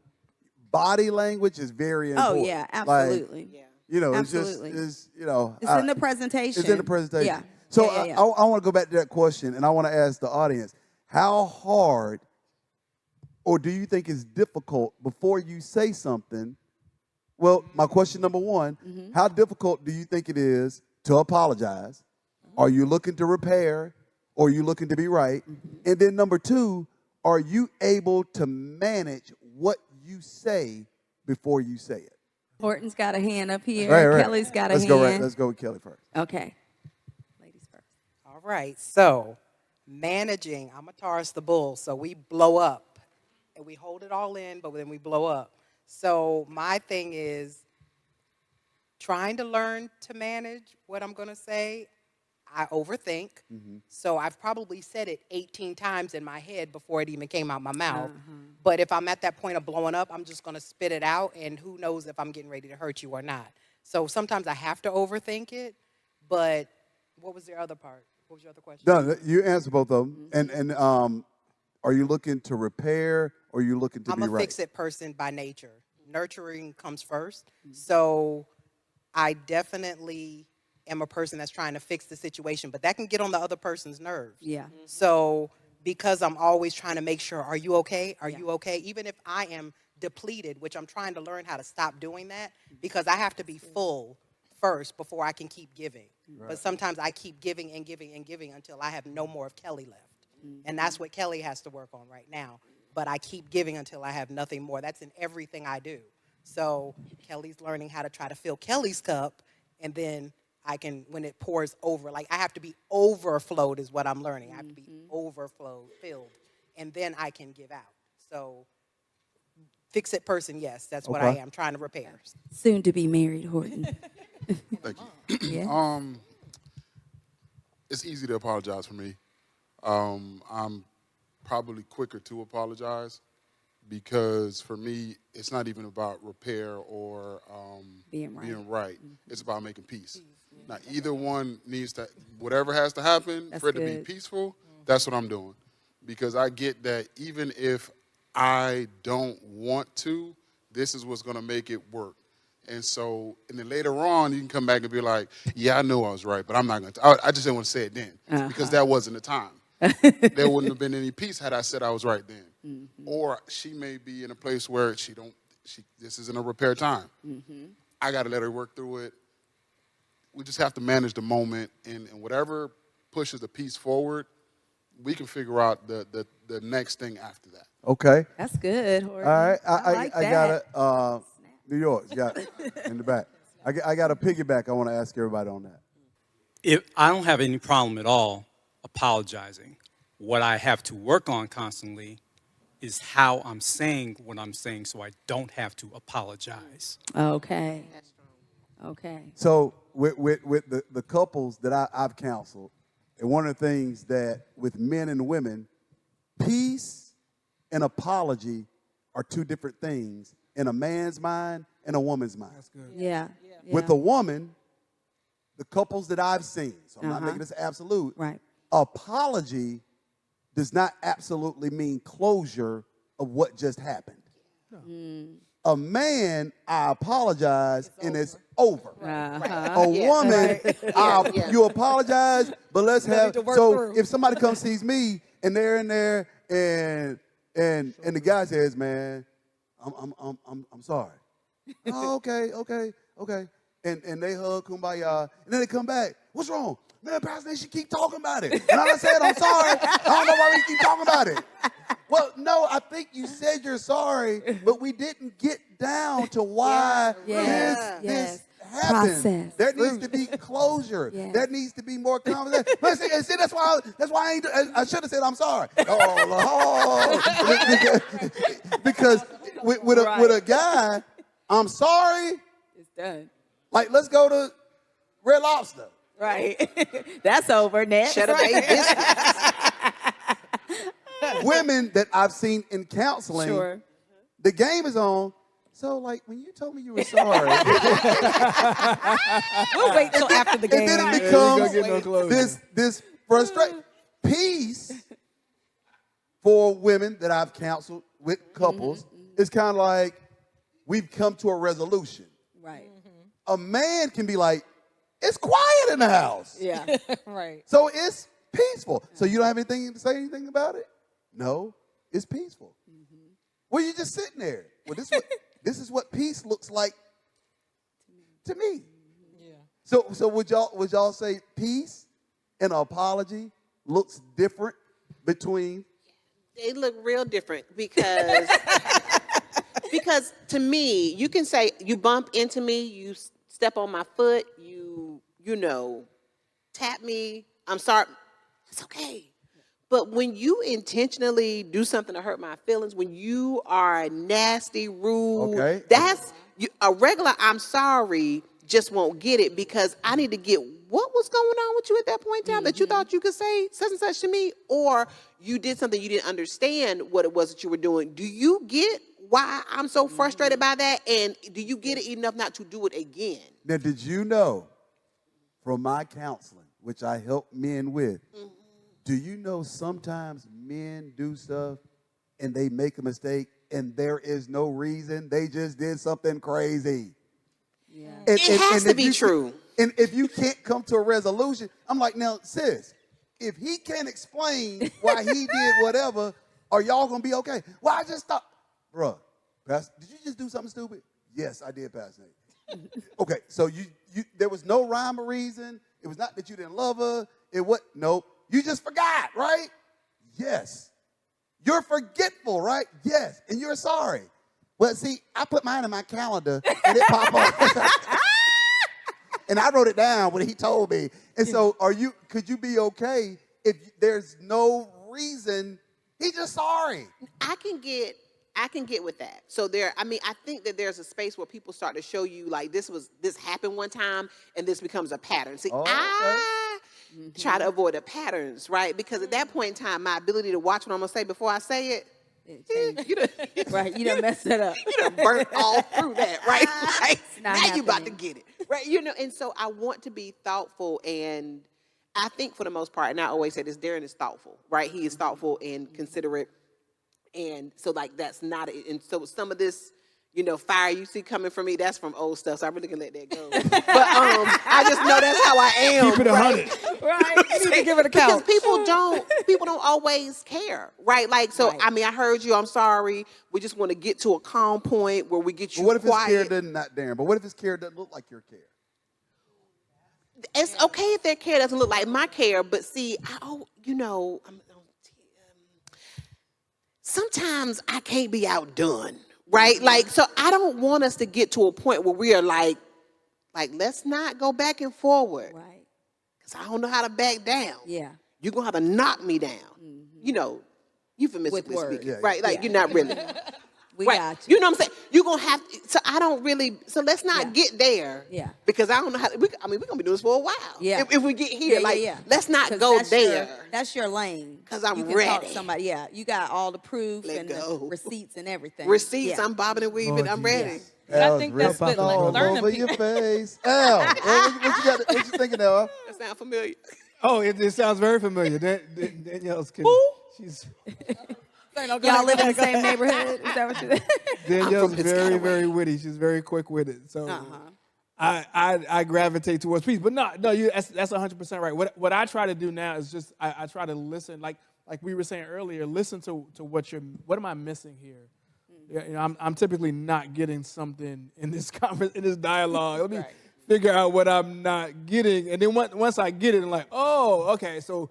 body language is very important. Oh, yeah, absolutely. Like, Absolutely. it's in the presentation. It's in the presentation. Yeah. So Yeah. I want to go back to that question, and I want to ask the audience, how hard, or do you think it's difficult before you say something? Well, my question number one, how difficult do you think it is to apologize? Are you looking to repair, or are you looking to be right? And then number two, are you able to manage what you say before you say it? Horton's got a hand up here. Right. Kelly's got a Let's hand. go right. Let's go with Kelly first. Okay. Ladies first. All right. So, managing, I'm a Taurus the bull, so we blow up. And we hold it all in, but then we blow up. So, my thing is trying to learn to manage what I'm going to say. I overthink. So I've probably said it 18 times in my head before it even came out my mouth. But if I'm at that point of blowing up, I'm just going to spit it out, and who knows if I'm getting ready to hurt you or not. So sometimes I have to overthink it. But what was your other part? What was your other question? No, you answer both of them. And are you looking to repair, or are you looking to I'm be a right? fix-it person by nature. Nurturing comes first. So I definitely am a person that's trying to fix the situation, but that can get on the other person's nerves. Yeah. So because I'm always trying to make sure, are you okay? Are you okay? Even if I am depleted, which I'm trying to learn how to stop doing that, because I have to be full first before I can keep giving. But sometimes I keep giving and giving and giving until I have no more of Kelly left. And that's what Kelly has to work on right now. But I keep giving until I have nothing more. That's in everything I do. So Kelly's learning how to try to fill Kelly's cup, and then I can, when it pours over, like I have to be overflowed is what I'm learning. I have to be overflowed, filled, and then I can give out. So fix it person, yes, that's what I am, trying to repair. Soon to be married, Horton. Thank you. Yeah. It's easy to apologize for me. I'm probably quicker to apologize because for me, it's not even about repair or Being right. right. It's about making peace. Now, either one needs to, whatever has to happen That's for it to good. be peaceful, that's what I'm doing. Because I get that even if I don't want to, this is what's going to make it work. And so, and then later on, you can come back and be like, yeah, I knew I was right, but I'm not going to. I just didn't want to say it then because that wasn't the time. There wouldn't have been any peace had I said I was right then. Or she may be in a place where this isn't a repair time. I got to let her work through it. We just have to manage the moment, and whatever pushes the peace forward, we can figure out the next thing after that. Okay. That's good, Horton. All right. I I got it. New York, you got it in the back. I got a piggyback I want to ask everybody on that. I don't have any problem at all apologizing. What I have to work on constantly is how I'm saying what I'm saying so I don't have to apologize. Okay. Okay. So with the couples that I've counseled, and one of the things that with men and women, peace and apology are two different things in a man's mind and a woman's mind. That's good. Yeah. With a woman, the couples that I've seen, so I'm not making this absolute, Right. apology does not absolutely mean closure of what just happened. A man, I apologize, and it's over. A woman, you apologize, but let's have. So if somebody comes sees me and they're in there and the guy says, "Man, I'm sorry." Oh, okay. And they hug, kumbaya, and then they come back. What's wrong? Man, Pastor, they should keep talking about it. And I said, I'm sorry. I don't know why we keep talking about it. Well, no, I think you said you're sorry, but we didn't get down to why this happened. Process. There needs to be closure. Yeah. There needs to be more conversation. But see, that's why I should have said I'm sorry. Oh, Lord. Because with a guy, I'm sorry. It's done. Like, let's go to Red Lobster. Right. That's over next. Shut up, baby. Women that I've seen in counseling, Sure. the game is on. So, like, when you told me you were sorry, We'll wait till after the game. and then it gonna becomes get no closure. this frustration. Peace for women that I've counseled with couples is kind of like we've come to a resolution. Right. A man can be like, it's quiet in the house. Yeah. Right. So it's peaceful. So you don't have anything to say anything about it? No, it's peaceful. Well, you're just sitting there. Well, this is what peace looks like to me. Yeah. So would y'all say peace and apology looks different between? They look real different because to me, you can say you bump into me, you step on my foot, you know, tap me. I'm sorry. It's okay. But when you intentionally do something to hurt my feelings, when you are nasty, rude, Okay. that's a regular I'm sorry just won't get it because I need to get what was going on with you at that point in time that you thought you could say such and such to me, or you did something you didn't understand what it was that you were doing. Do you get why I'm so frustrated by that? And do you get it enough not to do it again? Now, did you know from my counseling, which I help men with, do you know sometimes men do stuff and they make a mistake and there is no reason? They just did something crazy. Yeah. It has to if be you- true. And if you can't come to a resolution, I'm like, now, sis, if he can't explain why he did whatever, are y'all gonna be okay? Well, I just thought, bruh, Pastor, did you just do something stupid? Yes, I did, Pastor Nate. Okay, so you there was no rhyme or reason. It was not that you didn't love her. It what? Nope. You just forgot, right? Yes. You're forgetful, right? Yes. And you're sorry. Well, see, I put mine in my calendar and it popped up. And I wrote it down when he told me. And so could you be okay if there's no reason? He's just sorry. I can get with that. So I think that there's a space where people start to show you like this happened one time and this becomes a pattern. See, I try to avoid the patterns, right? Because at that point in time, my ability to watch what I'm gonna say before I say it, Right, you done messed it up. you done burnt all through that, right? Like, not now you about to happening. get it, right? And so I want to be thoughtful, and I think for the most part, and I always say this, Darren is thoughtful, right? He is thoughtful and considerate, and so like that's not it. And so some of this, fire you see coming from me, that's from old stuff, so I really can let that go. But I just know that's how I am. Keep it 100. Right. You need to give it a count. Because people don't always care, right? Like, so, Right. I heard you, I'm sorry. We just want to get to a calm point where we get you But what if his care quiet. doesn't, not Darren, but what if his care doesn't look like your care? It's okay if their care doesn't look like my care, but see, sometimes I can't be outdone, right? Like, so I don't want us to get to a point where we are like let's not go back and forward. Right. Because I don't know how to back down. Yeah. You're going to have to knock me down. Euphemistically With words. speaking, Yeah, right? Like, yeah. you're not really. We right. got you. You know what I'm saying? You're going to have so I don't really, so let's not get there. Yeah. Because I don't know how, we're going to be doing this for a while. Yeah. If we get here, let's not 'Cause go that's there. That's your lane. 'Cause I'm you can Talk to ready. somebody. Yeah, you got all the proof Let and go. the receipts and everything. Receipts, Yeah. I'm bobbing and weaving, I'm ready. But I Al's think that's ripping what, like, all learning over people- your face. Al, what you thinking, Al? That sound familiar? Oh, it sounds very familiar. Danielle's kidding. She's Y'all live in the same neighborhood? Is that what you said? Danielle's from very, Piscataway. very witty. She's very quick-witted. So Uh-huh. I gravitate towards peace. But no, that's 100% right. What I try to do now is just I try to listen, like we were saying earlier, listen to what am I missing here? Yeah, I'm typically not getting something in this in this dialogue. Let me figure out what I'm not getting, and then once I get it, I'm like, oh, okay, so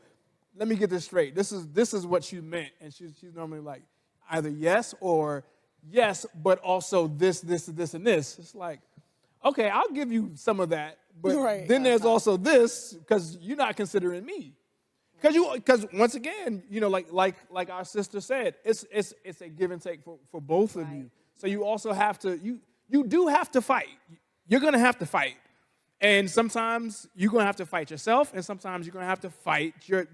let me get this straight. This is what you meant, and she's normally like either yes or yes, but also this, and this. It's like, okay, I'll give you some of that, but Right. then there's also this because you're not considering me. Because once again, like our sister said, it's a give and take for both of you. So you also have to you do have to fight. You're gonna have to fight, and sometimes you're gonna have to fight yourself, and sometimes you're gonna have to fight your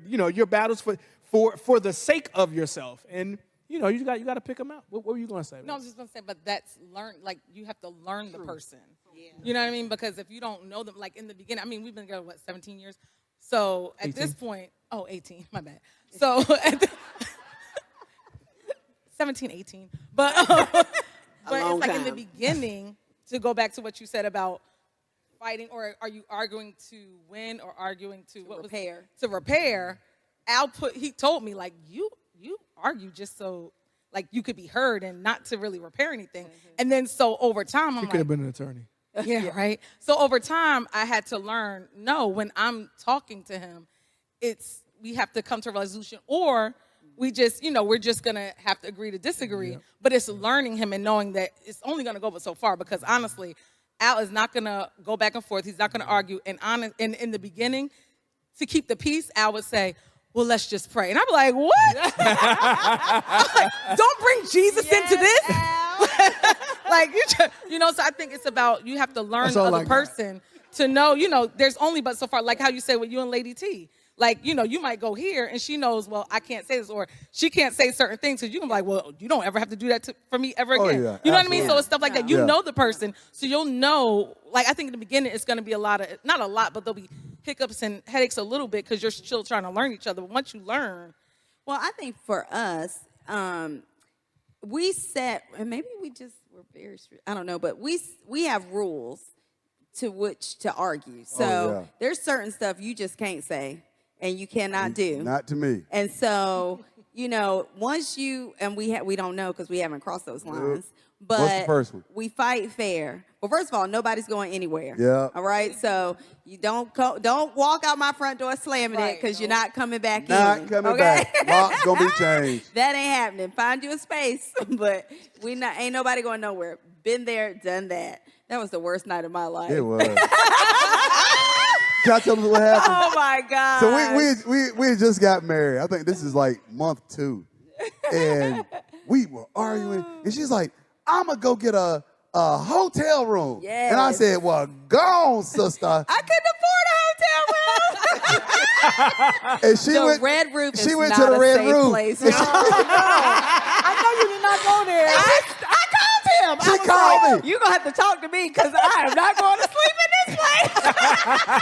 battles for the sake of yourself. And you got to pick them out. What were you gonna say? No, I was just gonna say, but that's like you have to learn the person. Yeah. You know what I mean? Because if you don't know them, like in the beginning, I mean, we've been together 17 years. So at 18. this point, 18, my bad. So at 17, 18. But long it's like in the time. beginning, to go back to what you said about fighting, or are you arguing to win or arguing to what repair. was to repair? He told me like you argue just so like you could be heard and not to really repair anything. And then so over time, I'm You could have like, been an attorney. yeah, right. So over time, I had to learn, no, when I'm talking to him, we have to come to a resolution, or we just, we're just going to have to agree to disagree. Yep. But it's learning him and knowing that it's only going to go but so far, because honestly, Al is not going to go back and forth. He's not going to argue. And in the beginning, to keep the peace, Al would say, well, let's just pray. And I'm like, what? I'm like, don't bring Jesus into this. Like, so I think it's about, you have to learn That's the all other I got. person to know, there's only but so far, like how you say with you and Lady T. Like, you might go here and she knows, well, I can't say this, or she can't say certain things, because you can be like, well, you don't ever have to do that for me ever Oh, again. yeah, You know what I mean? absolutely. So it's stuff like that. You Yeah. know the person, so you'll know, like, I think in the beginning it's going to be not a lot, but there'll be hiccups and headaches a little bit because you're still trying to learn each other. But once you learn, Well, I think for us, we set, and maybe we just were very strict. I don't know, but we have rules to which to argue. So yeah. there's certain stuff you just can't say and you cannot do. Not to me. And so, you know, once you, and we don't know because we haven't crossed those lines. But What's the first one? we fight fair. Well, first of all, nobody's going anywhere. Yeah. All right. So you don't walk out my front door slamming it because you're not coming back Not in. coming okay? back. Lock's gonna be changed. That ain't happening. Find you a space, but ain't nobody going nowhere. Been there, done that. That was the worst night of my life. It was. Can I tell you what happened? Oh my God. So we just got married. I think this is like month 2. And we were arguing. And she's like, I'm going to go get a hotel room. Yes. And I said, well, go on, sister. I couldn't afford a hotel room. And she The went, Red Roof is she went not to the a Red safe Roof. place. And she- I know you did not go there. I called him. She called me. You're going to have to talk to me because I am not going to sleep in this place.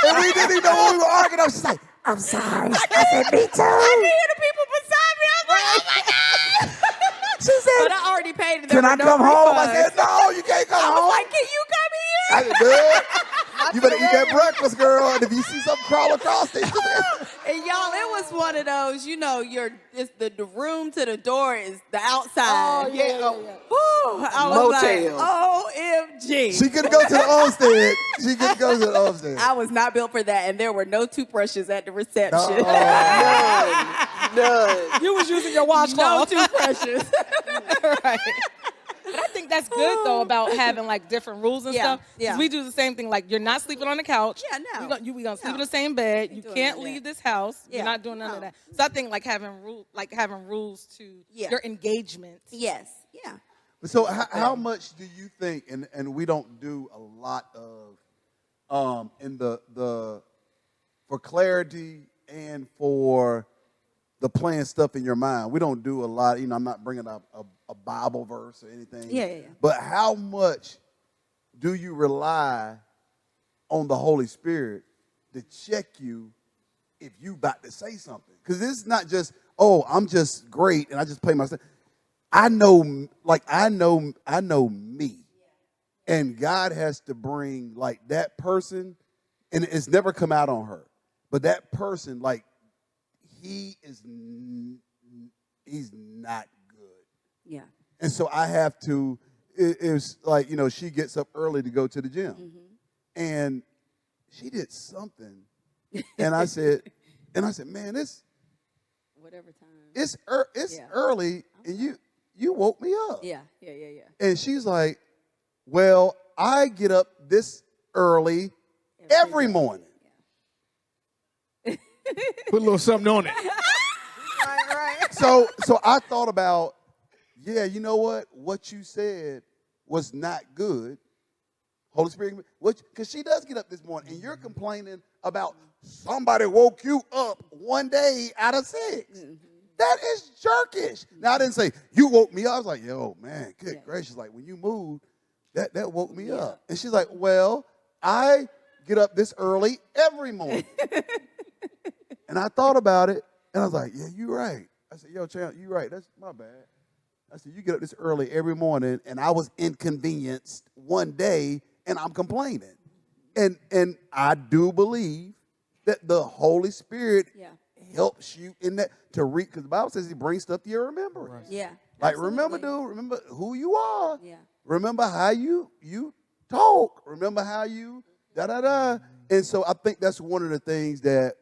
And we didn't even know what we were arguing. She's like, I'm sorry. I said, me too. I can hear the people beside me. I was like, oh my God. She said, But I already paid it. can I come home? I said, no, you can't come I home. was like, can you come here? I said, good. You better eat that breakfast, girl. And if you see something crawl across it, And y'all, it was one of those, you know, it's the room to the door is the outside. Oh, yeah. Whew, I was Motel. like, OMG. she couldn't go to the homestead. She couldn't go to the homestead. I was not built for that, and there were no toothbrushes at the reception. None. You was using your No washcloth. toothbrushes. Right. But I think that's good though about having like different rules and Yeah, stuff. 'Cause yeah. we do the same thing. Like you're not sleeping on the couch. Yeah, no. We gonna sleep in No. the same bed. You doing can't none of leave that. this house. Yeah, You're not doing none of no. that. So I think like having rules to Yeah. your engagement. Yes, yeah. So how much do you think, and we don't do a lot of, in the for clarity and for the playing stuff in your mind, we don't do a lot, you know, I'm not bringing up a Bible verse or anything. Yeah. But how much do you rely on the Holy Spirit to check you if you about to say something? Because it's not just, oh, I'm just great and I just play myself. I know me. And God has to bring like that person, and it's never come out on her. But that person, like, he's not good. Yeah. And so I have to, it's like, you know, she gets up early to go to the gym. Mm-hmm. And she did something. And I said, man, Whatever time. it's Yeah. early, and you woke me up. Yeah. And she's like, well, I get up this early every morning. Put a little something on it. So I thought about, yeah, you know what? What you said was not good. Holy Spirit, because she does get up this morning, and you're complaining about somebody woke you up one day out of 6. Mm-hmm. That is jerkish. Now, I didn't say, you woke me up. I was like, yo, man, good gracious. Like, when you moved, that woke me up. And she's like, well, I get up this early every morning. And I thought about it, and I was like, yeah, you're right. I said, yo, Chan, you're right. That's my bad. I said, you get up this early every morning, and I was inconvenienced one day, and I'm complaining. And I do believe that the Holy Spirit helps you in that to read, because the Bible says he brings stuff to your remembrance. Yeah. Like, absolutely. remember who you are. Yeah. Remember how you talk. Remember how you da-da-da. And so I think that's one of the things that,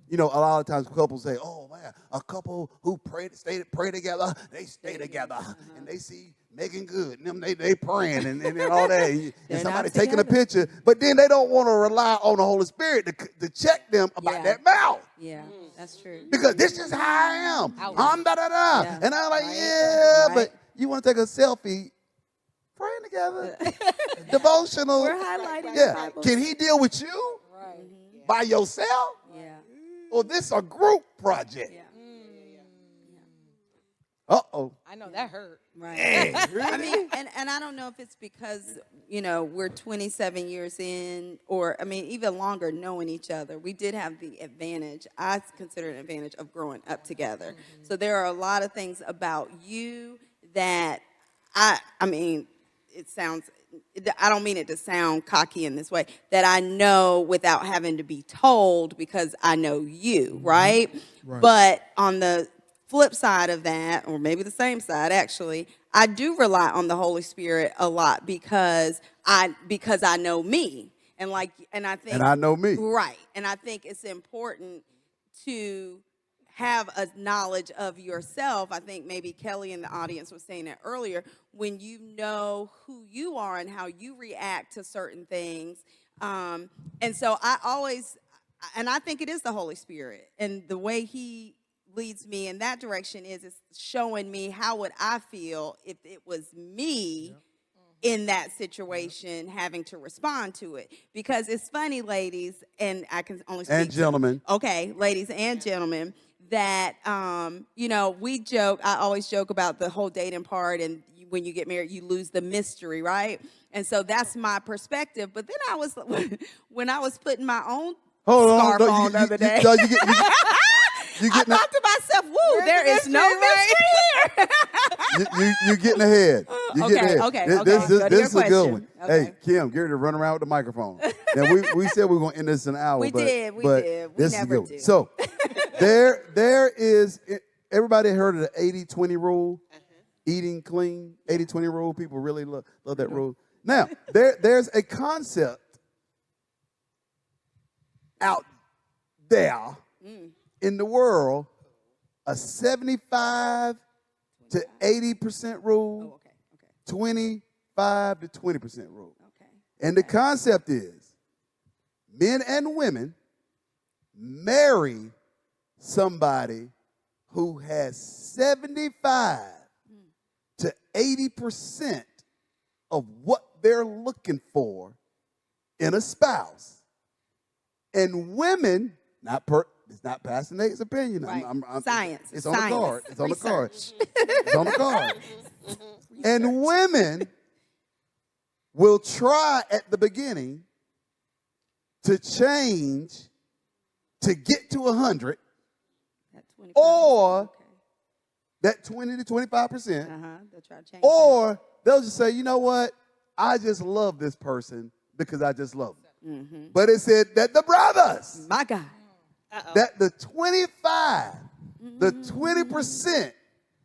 you know, a lot of times couples say, oh, man, a couple who pray together, they stay together. And they see making good. And them, they praying and all that. And somebody taking a picture. But then they don't want to rely on the Holy Spirit to check them about that mouth. Yeah, that's true. Because this is how I am. I'm da-da-da. Yeah. And I'm like, Right. but you want to take a selfie, praying together, devotional. We're highlighting the Yeah. Bible. Can he deal with you by yourself? Yeah. Or this a group project? Yeah. Uh-oh. I know that hurt. Right. I mean, and I don't know if it's because, you know, we're 27 years in, or, I mean, even longer knowing each other. We did have the advantage, I consider an advantage, of growing up together. So there are a lot of things about you that I mean, it sounds I don't mean it to sound cocky in this way, that I know without having to be told because I know you, right? But on the flip side of that, or maybe the same side actually, I do rely on the Holy Spirit a lot because I know me. And I think, And I know me. right. And I think it's important to have a knowledge of yourself. I think maybe Kelly in the audience was saying that earlier. When you know who you are and how you react to certain things, and so I think it is the Holy Spirit, and the way He leads me in that direction is showing me how would I feel if it was me in that situation having to respond to it. Because it's funny, ladies, and I can only speak And gentlemen. okay, ladies and gentlemen, that we joke. I always joke about the whole dating part, and when you get married, you lose the mystery, right? And so that's my perspective. But then when I was putting my own scarf on the other day. I thought to myself, "Woo, there is no mystery here." You're getting ahead. You're getting ahead. Okay. This Go to your is a good one. question. Okay. Hey, Kim, get ready to run around with the microphone. Now, we said we were going to end this in an hour. We did. We this never is good. do. So there is, everybody heard of the 80-20 rule? Eating clean, 80-20 rule. People really love that rule. Now, there's a concept out there in the world, a 75 to 80% rule, 25 to 20% rule. And the concept is men and women marry somebody who has 75 to 80% of what they're looking for in a spouse. And women, it's not Pastor Nate's opinion. Right. Science. It's on the card. It's on the card. Research. It's on the card. And women will try at the beginning to change to get to 100, or that 20 to 25%, They'll try to change or they'll just say, you know what, I just love this person because I just love them. But it said that the brothers, my God, that the 25, the 20%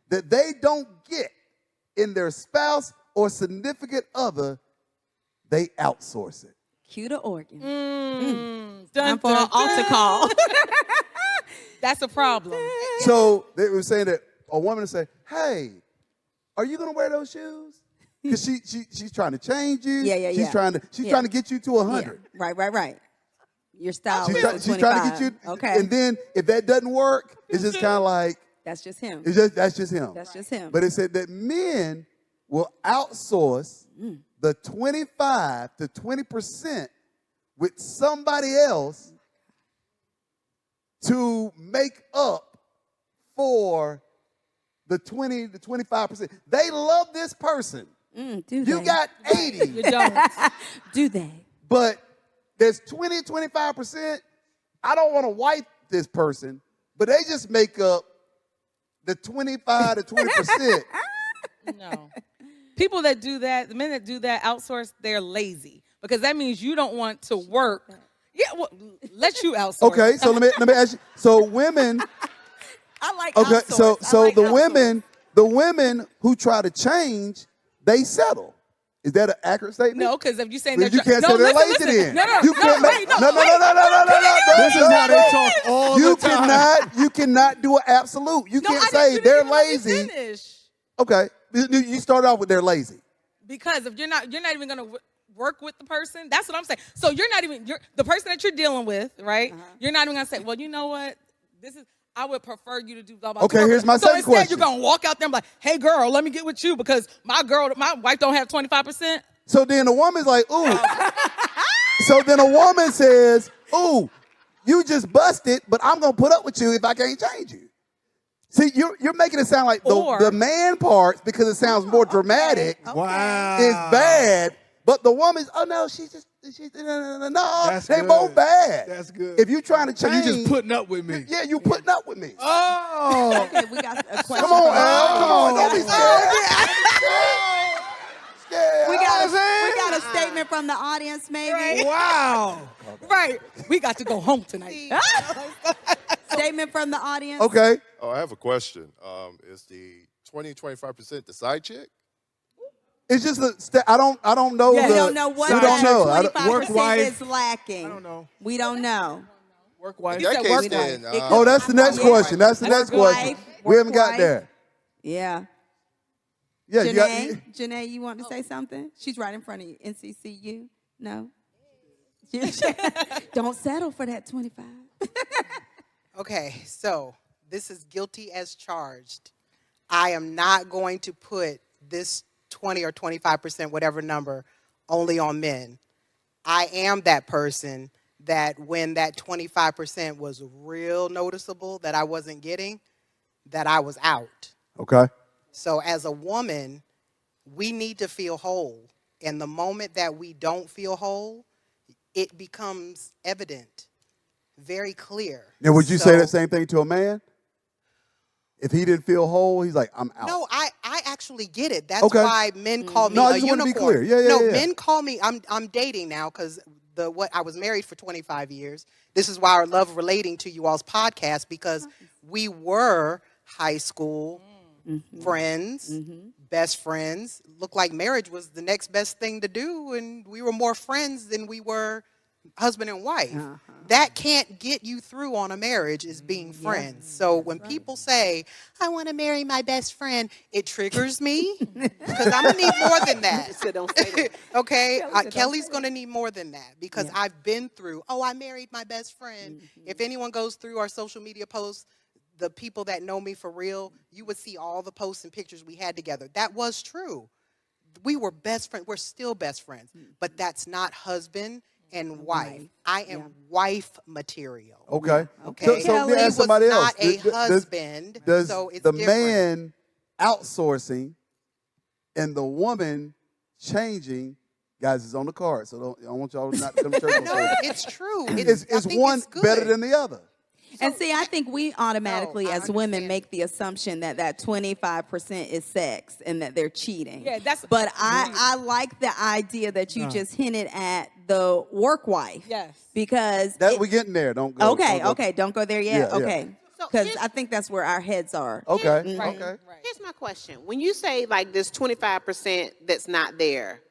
that they don't get in their spouse or significant other, they outsource it. cue the organ. Dun, Time for an dun, altar dun. call. That's a problem. So they were saying that a woman would say, hey, are you going to wear those shoes? Because she's trying to change you. Yeah. She's trying to get you to 100. Yeah. Right. Your style She's is trying to get you. Okay. And then if that doesn't work, it's just kind of like, that's just him. that's just him. That's just him. But it said that men will outsource the 25 to 20% with somebody else to make up for the 20 to 25%. They love this person. Do You they? got 80. You don't. Do they? But there's 20 to 25%. I don't want to wipe this person, but they just make up the 25 to 20%. No. People that do that, the men that do that outsource, they're lazy because that means you don't want to work. Yeah, well, let you outsource. Okay, so let me ask you. So women, I like okay, outsource. so I like the outsource. women who try to change, they settle. Is that an accurate statement? No, because if you're saying But they're you can't say they're lazy then. No, You can't make, wait, no. This is how they talk all You the time. you cannot do an absolute. You can't say they're lazy. Okay, you start off with they're lazy. Because if you're not even going to work with the person. That's what I'm saying. So you're the person that you're dealing with, right? You're not even going to say, well, you know what? I would prefer you to do blah, blah, blah. Okay, here's my second So instead, question. you're going to walk out there and be like, hey, girl, let me get with you because my wife don't have 25%. So then the woman's like, ooh. So then a woman says, ooh, you just busted, but I'm going to put up with you if I can't change you. See, you're making it sound like the man part, because it sounds more dramatic, Wow. is bad. But the woman's, oh, no, she's no, That's they good. both bad. That's good. If you're trying to So change. you just putting up with me. Yeah, you putting up with me. Oh. Okay, we got a question. Come on, Al. Come on. Don't be scared. Scared. We got a statement from the audience, maybe? Wow. Right. We got to go home tonight. Statement from the audience. Okay. Oh, I have a question. Is the 25% the side chick? It's just I don't know. Yeah. We don't know what we don't know. I don't- 25% Work wife. is lacking. I don't know. We don't know. Work wife. In that said case, work then. wife. Oh, that's the next question. That's the next Work question. wife, We haven't work got wife. there. Yeah. Yeah, you got. Janae, Janae, you want to say something? She's right in front of you. NCCU? No? Don't settle for that 25. Okay, so this is guilty as charged. I am not going to put this 20 or 25%, whatever number, only on men. I am that person that when that 25% was real noticeable that I wasn't getting, that I was out. Okay. So as a woman, we need to feel whole. And the moment that we don't feel whole, it becomes evident, very clear. Now, would you say So- that same thing to a man? If he didn't feel whole, he's like, I'm out. No, I actually get it. That's Okay. why men call me No, I a just wanna unicorn. be clear. Yeah, no, yeah. men call me. I'm dating now because I was married for 25 years. This is why I love relating to you all's podcast because we were high school friends, best friends. Looked like marriage was the next best thing to do, and we were more friends than we were husband and wife. That can't get you through on a marriage is being friends. So when people say, I want to marry my best friend, it triggers me because I'm going to need more than that. So don't say that. Okay? Kelly's going to need more than that because I've been through, I married my best friend. If anyone goes through our social media posts, the people that know me for real, you would see all the posts and pictures we had together. That was true. We were best friends. We're still best friends. But that's not husband and wife. I am wife material. Okay. Okay. So let me He ask was somebody else. not a husband, Does so it's the different. man outsourcing and the woman changing, guys, is on the card. So I want y'all not to come to church on No, Sunday. it's true. Is I think one it's good. better than the other? And see, I think we automatically, No, I as women, understand. make the assumption that that 25% is sex and that they're cheating. Yeah, that's- But I like the idea that you just hinted at the work wife. Yes. Because We're getting there. Don't go. okay, don't go. okay, don't go there yet. Yeah, yeah. Okay, So because here's- I think that's where our heads are. Okay. Right. Okay. Right. Here's my question. When you say like this 25% that's not there,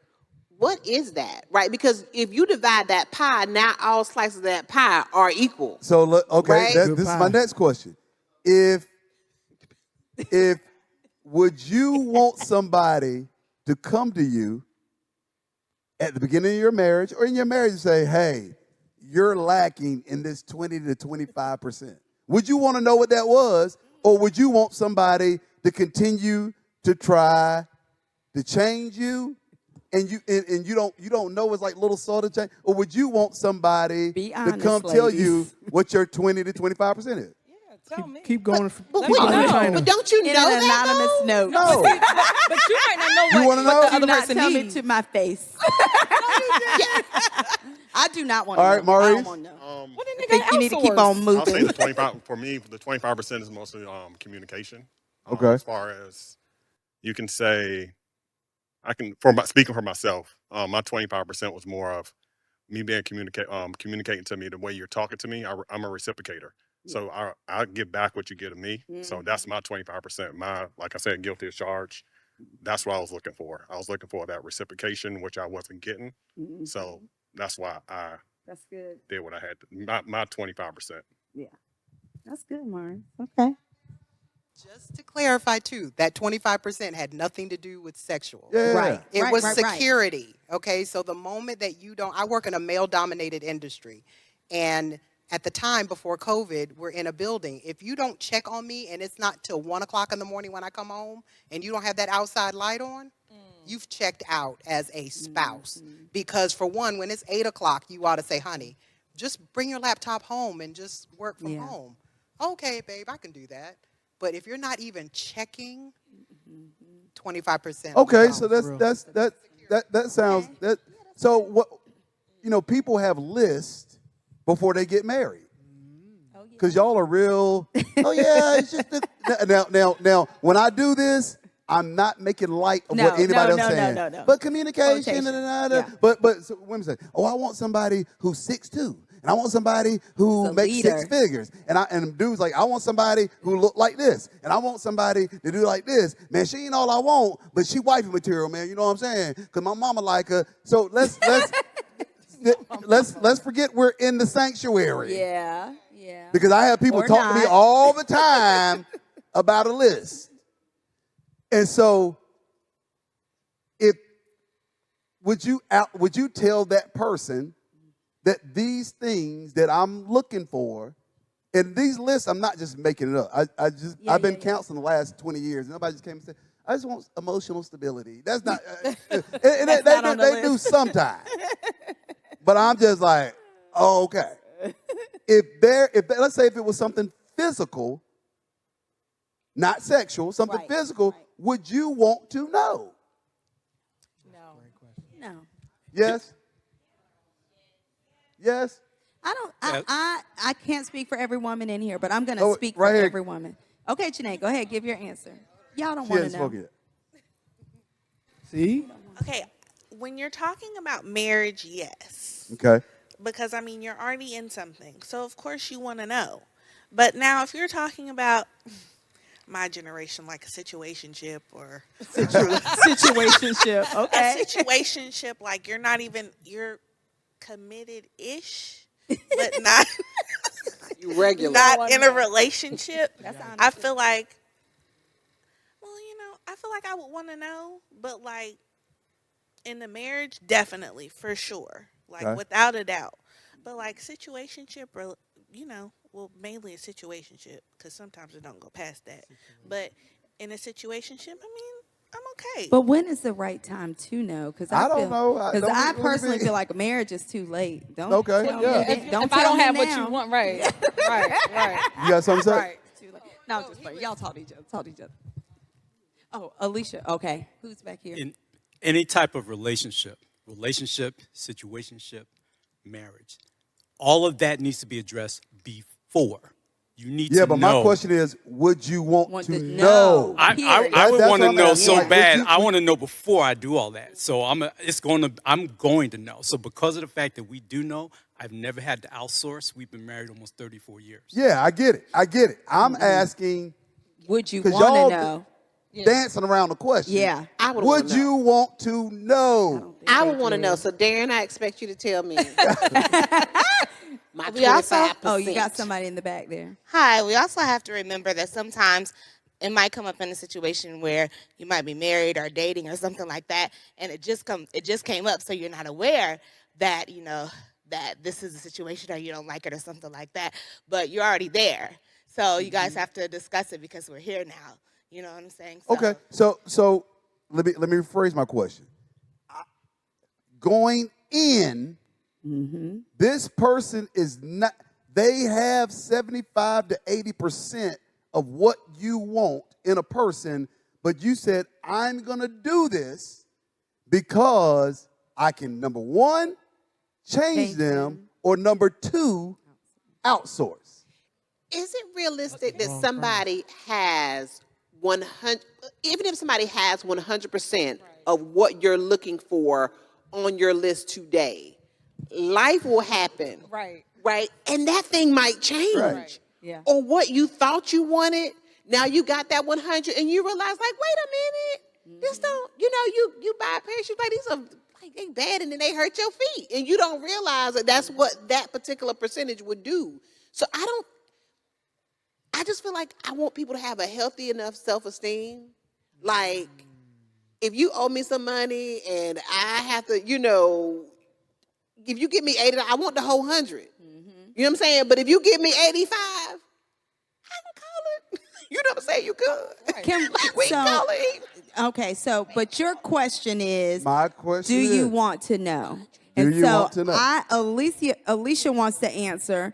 what is that? Right? Because if you divide that pie, now all slices of that pie are equal. So okay, Right? this is my next question. If would you want somebody to come to you at the beginning of your marriage or in your marriage and say, hey, you're lacking in this 20 to 25%? Would you want to know what that was? Or would you want somebody to continue to try to change you? And you don't know it's like little sort of change? Or would you want somebody Be to honest, come tell you ladies. what your 20 to 25% is? Tell me. Keep going. But, keep wait, going to no, China. but don't you In know an that anonymous though? note. No. But you might not know You wanna know? what the Do other not person tell me needs. to my face. I do not want to All know. right, Maurice. I don't want to know. What I a nigga think you need to keep outsource. on I'll say moving. the 25 for me. The 25% is mostly communication. Okay. As far as you can say, speaking for myself, my 25% was more of me being communicating to me the way you're talking to me. I'm a reciprocator, so I give back what you give to me. So that's my 25%. Like I said, guilty as charged. That's what I was looking for. I was looking for that reciprocation, which I wasn't getting. So that's why I That's good. did what I had. My 25%. That's good, Maury. Okay. Just to clarify, too, that 25% had nothing to do with sexual. Yeah. Right. It right, was right, right. security, okay? So the moment that you don't, I work in a male-dominated industry, and at the time before COVID, we're in a building. If you don't check on me and it's not till 1 o'clock in the morning when I come home, and you don't have that outside light on, you've checked out as a spouse. Because for one, when it's 8 o'clock, you ought to say, honey, just bring your laptop home and just work from home. Okay, babe, I can do that. But if you're not even checking, 25%. Okay, so that sounds that. So what? People have lists before they get married. Because y'all are real. Oh yeah, it's just now. When I do this, I'm not making light of No, what anybody no, else no, saying. no. But communication, Quotation. da. Yeah. But so women say, oh, I want somebody who's 6'2", and I want somebody who Who's a makes leader. 6 figures, and dudes like, I want somebody who look like this, and I want somebody to do like this. Man, she ain't all I want, but she wifey material, man. You know what I'm saying? Because my mama like her. So let's forget we're in the sanctuary. Yeah. Because I have people Or talk to me not. all the time about a list. And so, would you tell that person that these things that I'm looking for, and these lists, I'm not just making it up. I've been counseling the last 20 years, and nobody just came and said, I just want emotional stability. That's not, they do sometimes. But I'm just like, oh, okay. Let's say if it was something physical, not sexual, something physical, would you want to know? No. Yes? Yes? I can't speak for every woman in here, but I'm going to speak right for here. every woman. Okay, Janae, go ahead, give your answer. Y'all don't She want hasn't to know. spoken yet. See? Okay, when you're talking about marriage, yes. Okay. Because, I mean, you're already in something. So, of course, you want to know. But now, if you're talking about my generation, like a situationship or Situationship, okay. a situationship, like you're committed-ish, but not, You regular. not in a relationship. I feel like, I feel like I would want to know, but like in the marriage, definitely, for sure. Like, Okay. without a doubt. But, like, situationship, or, mainly a situationship, because sometimes it don't go past that. But in a situationship, I mean, I'm okay. But when is the right time to know? Because I don't know. Because Don't I be- personally feel like marriage is too late. Don't Okay, tell yeah. me. If Don't I tell don't me have what now. you want, right. You got something to say? Right. Too late. No, I'm just playing. Y'all talk to each other. Oh, Alicia. Okay. Who's back here? In any type of relationship, situationship, marriage, all of that needs to be addressed before. You need to know. Yeah, but my question is, would you want Want to to know? know. I Period. would That's want what to I'm know asking. so Like, bad. would you- I want to know before I do all that. So I'm going to know. So because of the fact that we do know, I've never had to outsource. We've been married almost 34 years. Yeah, I get it. I'm asking, Would you 'cause want y'all to know? dancing around the question. Yeah. I would Would wanna know. you want to know? I would want to know. So, Darren, I expect you to tell me. My We also- 25%. Oh, you got somebody in the back there. Hi, we also have to remember that sometimes it might come up in a situation where you might be married or dating or something like that, and it just came up, so you're not aware that, that this is a situation or you don't like it or something like that, but you're already there. So you guys have to discuss it because we're here now. You know what I'm saying? So, Okay, so let me rephrase my question. Going in, this person is not. They have 75 to 80% of what you want in a person, but you said I'm gonna do this because I can, number one, change them, or number two, outsource. Is it realistic that somebody has 100, even if somebody has 100% of what you're looking for on your list today, life will happen. Right. Right? And that thing might change. Right. Yeah. Or what you thought you wanted, now you got that 100 and you realize, like, wait a minute, this don't, you buy a pair of shoes, like, these are, like, they bad and then they hurt your feet. And you don't realize that that's what that particular percentage would do. So I just feel like I want people to have a healthy enough self-esteem. Like, if you owe me some money and I have to, if you give me 80, I want the whole 100. You know what I'm saying? But if you give me 85, I can call it. You know what I'm saying? You could. We can call it. Okay, but your question is, My question do is, you want to know? Do you want to know? Alicia wants to answer.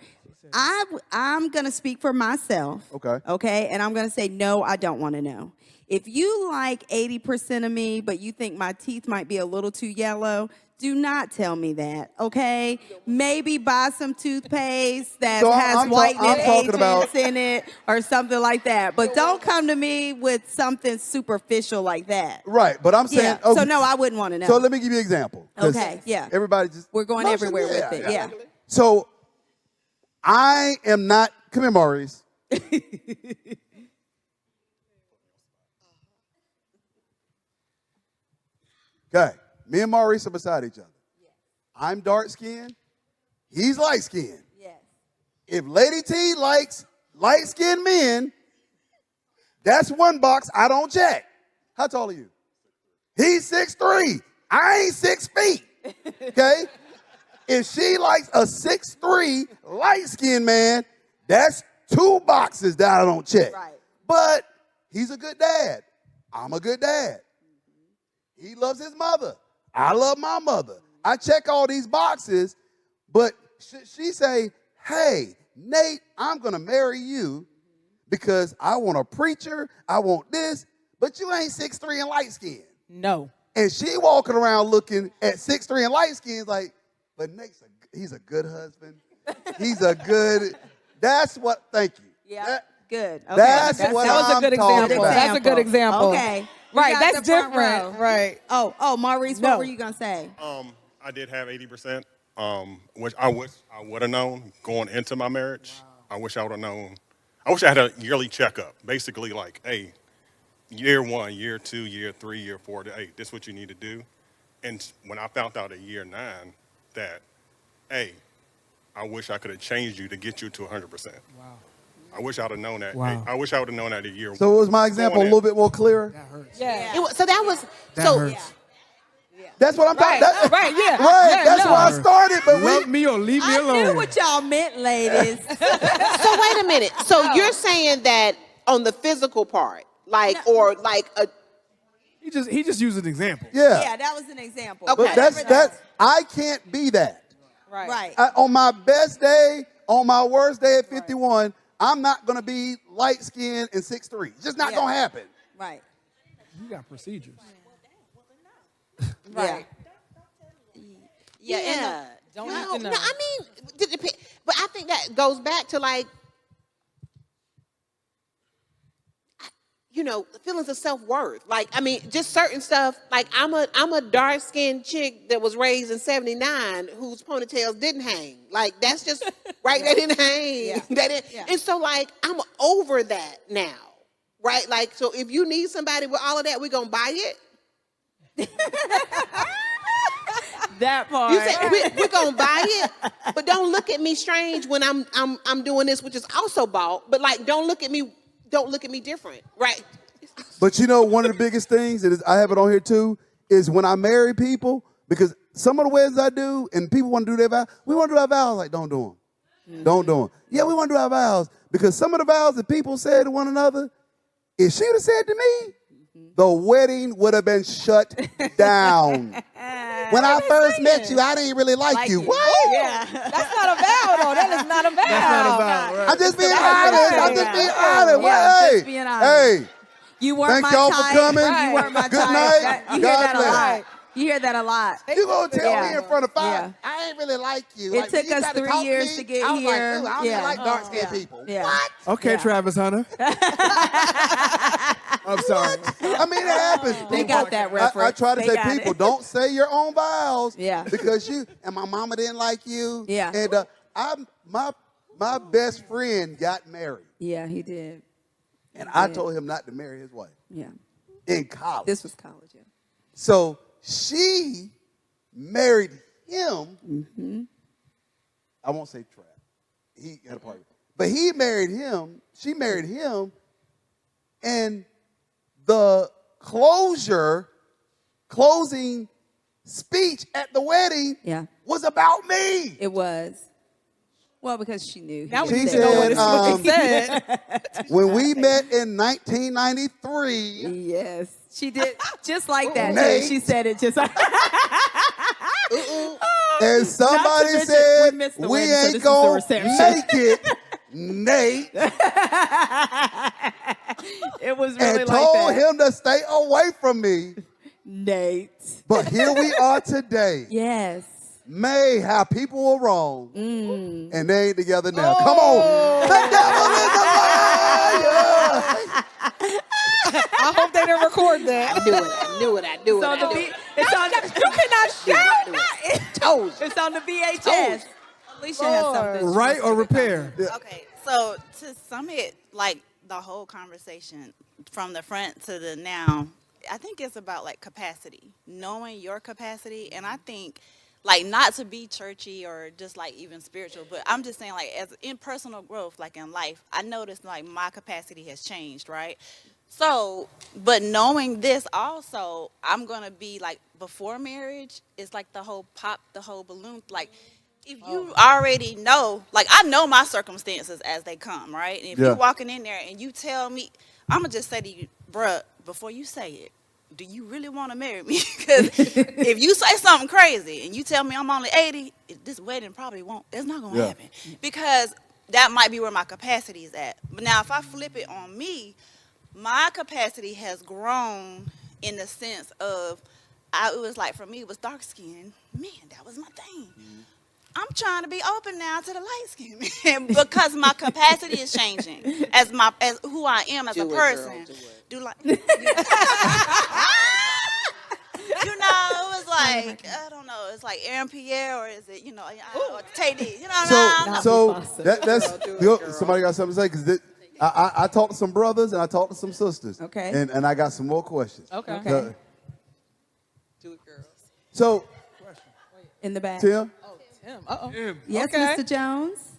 I'm going to speak for myself. Okay. Okay, and I'm going to say, no, I don't want to know. If you like 80% of me, but you think my teeth might be a little too yellow, do not tell me that, okay? Maybe buy some toothpaste that So has I'm whitening talking agents about- in it or something like that. But don't come to me with something superficial like that. Right, but I'm saying. Yeah. So no, I wouldn't want to know. So let me give you an example. 'cause Okay, yeah. Everybody just. We're going everywhere with it. Yeah. So I am not. Come here, Maurice. Okay, me and Maurice are beside each other. I'm dark skinned. He's light skinned. Yes. If Lady T likes light skinned men, that's one box I don't check. How tall are you? He's 6'3". I ain't 6 feet. Okay? If she likes a 6'3" light skinned man, that's 2 boxes that I don't check. Right. But he's a good dad. I'm a good dad. He loves his mother. I love my mother. I check all these boxes, but should she say, hey, Nate, I'm going to marry you because I want a preacher, I want this, but you ain't 6'3" and light skinned. No. And she walking around looking at 6'3" and light skinned like, but Nate's he's a good husband. He's a good, that's what, thank you. Yeah. Good. Okay. That's what that was a I'm good talking example. about. That's a good example. Okay. We Right, got that's the front different. row. Right. Oh, Maurice, No. what were you going to say? I did have 80%, which I wish I would have known going into my marriage. I wish I would have known. I wish I had a yearly checkup, basically like, hey, year 1, year 2, year 3, year 4, hey, this is what you need to do. And when I found out at year 9 that, hey, I wish I could have changed you to get you to 100%. Wow. I wish I would have known that. Wow. Hey, I wish I would have known that a year. So was my example a little bit more clearer? That hurts. Yeah. It was, so that was That so. hurts. That's what I'm talking about. Right, yeah. Right, Yeah, that's no. where I started, but Love me or leave me I alone. knew what y'all meant, ladies. So wait a minute. So you're saying that on the physical part, like, or like a. He just used an example. Yeah. Yeah, that was an example. Okay. But that's I can't be that. Right. Right. On my best day, on my worst day at 51, I'm not gonna be light skinned and 6'3". It's just not Yeah. gonna happen. Right. You got procedures. Right. Yeah. Yeah. Don't No, need to know. no, I mean, but I think that goes back to like, feelings of self-worth. Like, I mean, just certain stuff. Like, I'm a dark-skinned chick that was raised in '79 whose ponytails didn't hang. Like, that's just right. They didn't hang. Yeah. They didn't. Yeah. And so, like, I'm over that now. Right? Like, so if you need somebody with all of that, we're gonna buy it. That part. You say we're gonna buy it, but don't look at me strange when I'm doing this, which is also bought. But like, don't look at me different, right? But you know, one of the biggest things that is, I have it on here too, is when I marry people, because some of the weddings I do, and people want to do their vows, we want to do our vows, like, don't do them. Don't do them. Yeah, we want to do our vows, because some of the vows that people say to one another, if she would have said to me, the wedding would have been shut down. When I first met you, I didn't really like you. What? Yeah. That's not a vow, though. That is not a vow. That's not about right. I'm just being That's honest. right. I'm just being Yeah. honest. Yeah, Hey, just being honest. hey, You weren't thank my y'all type. for coming. You weren't my Good type. night. You hear God that a bless. lot. You hear that a lot. You gonna tell Yeah. me in front of 5? Yeah. I ain't really like you. It Like, took you us tried to 3 talk years me, to get I was here. Like, I don't Yeah. even like dark skinned Yeah. people. Yeah. What? Okay, Yeah. Travis Hunter. I'm sorry. I mean, it happens. They got that I reference. try to They say, got people, it. don't say your own vows. Yeah. Because and my mama didn't like you. Yeah. And my best friend got married, Yeah, he did. and I told him not to marry his wife Yeah. in college. This was college, yeah. So she married him. Mm-hmm. I won't say trap. He had a party. But he married him. She married him. And the closing speech at the wedding Yeah. was about me. It was. Well, because she knew. Now She we said, know what he said. When we met in 1993, Yes. She did just like that, Nate. too. She said it just like and somebody mention, said, we missed the we wedding, so this ain't is the going to reception." make it, Nate. it was really And like told that. him to stay away from me. Nate. But here we are today. Yes. May how people were wrong, and they ain't together now. Come on. The devil is a liar. I hope they didn't record that. I knew it. It's on the You cannot shout. It's on the VHS. Alicia has something. she Right wants or to repair? Okay, so to sum it, like the whole conversation from the front to the now, I think it's about like capacity, knowing your capacity. And I think like not to be churchy or just like even spiritual, but I'm just saying like as in personal growth, like in life, I noticed like my capacity has changed, right? So, but knowing this also, I'm going to be like before marriage, it's like the whole pop, the whole balloon, like if you already know, like I know my circumstances as they come, right? And if Yeah. you're walking in there and you tell me, I'm going to just say to you, bruh, before you say it, do you really want to marry me? Because if you say something crazy and you tell me I'm only 80, this wedding probably won't, it's not going to happen. Because that might be where my capacity is at. But now if I flip it on me, my capacity has grown in the sense of, it was like for me, it was dark skin. Man, that was my thing. I'm trying to be open now to the light skin because my capacity is changing as who I am as a person. Do like, you know, it was like I don't know. It's like Aaron Pierre or is it or Tay D? You know, So that's somebody got something to say because I talked to some brothers and I talked to some sisters. Okay. And I got some more questions. Okay. Do it, girls. So In the back. Tim, Tim. Uh-oh. Yes, Okay. Mr. Jones.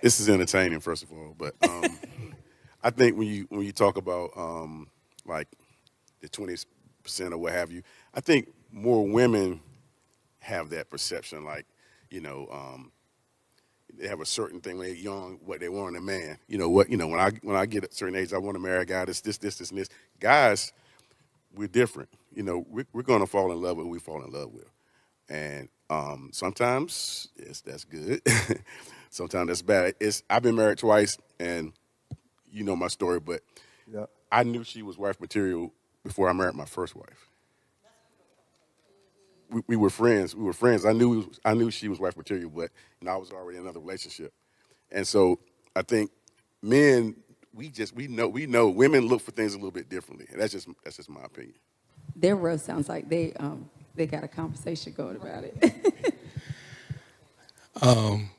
This is entertaining, first of all, but I think when you talk about like the 20% or what have you, I think more women have that perception, like they have a certain thing when they're young, what they want in a man. When I get a certain age, I want to marry a guy. This, and this. Guys, we're different. We're going to fall in love with who we fall in love with, and sometimes that's good. Sometimes that's bad. I've been married twice, and you know my story, but I knew she was wife material before I married my first wife. We were friends. I knew she was wife material, but I was already in another relationship. And so I think men, we know women look for things a little bit differently. And that's just my opinion. Their row sounds like they got a conversation going about it.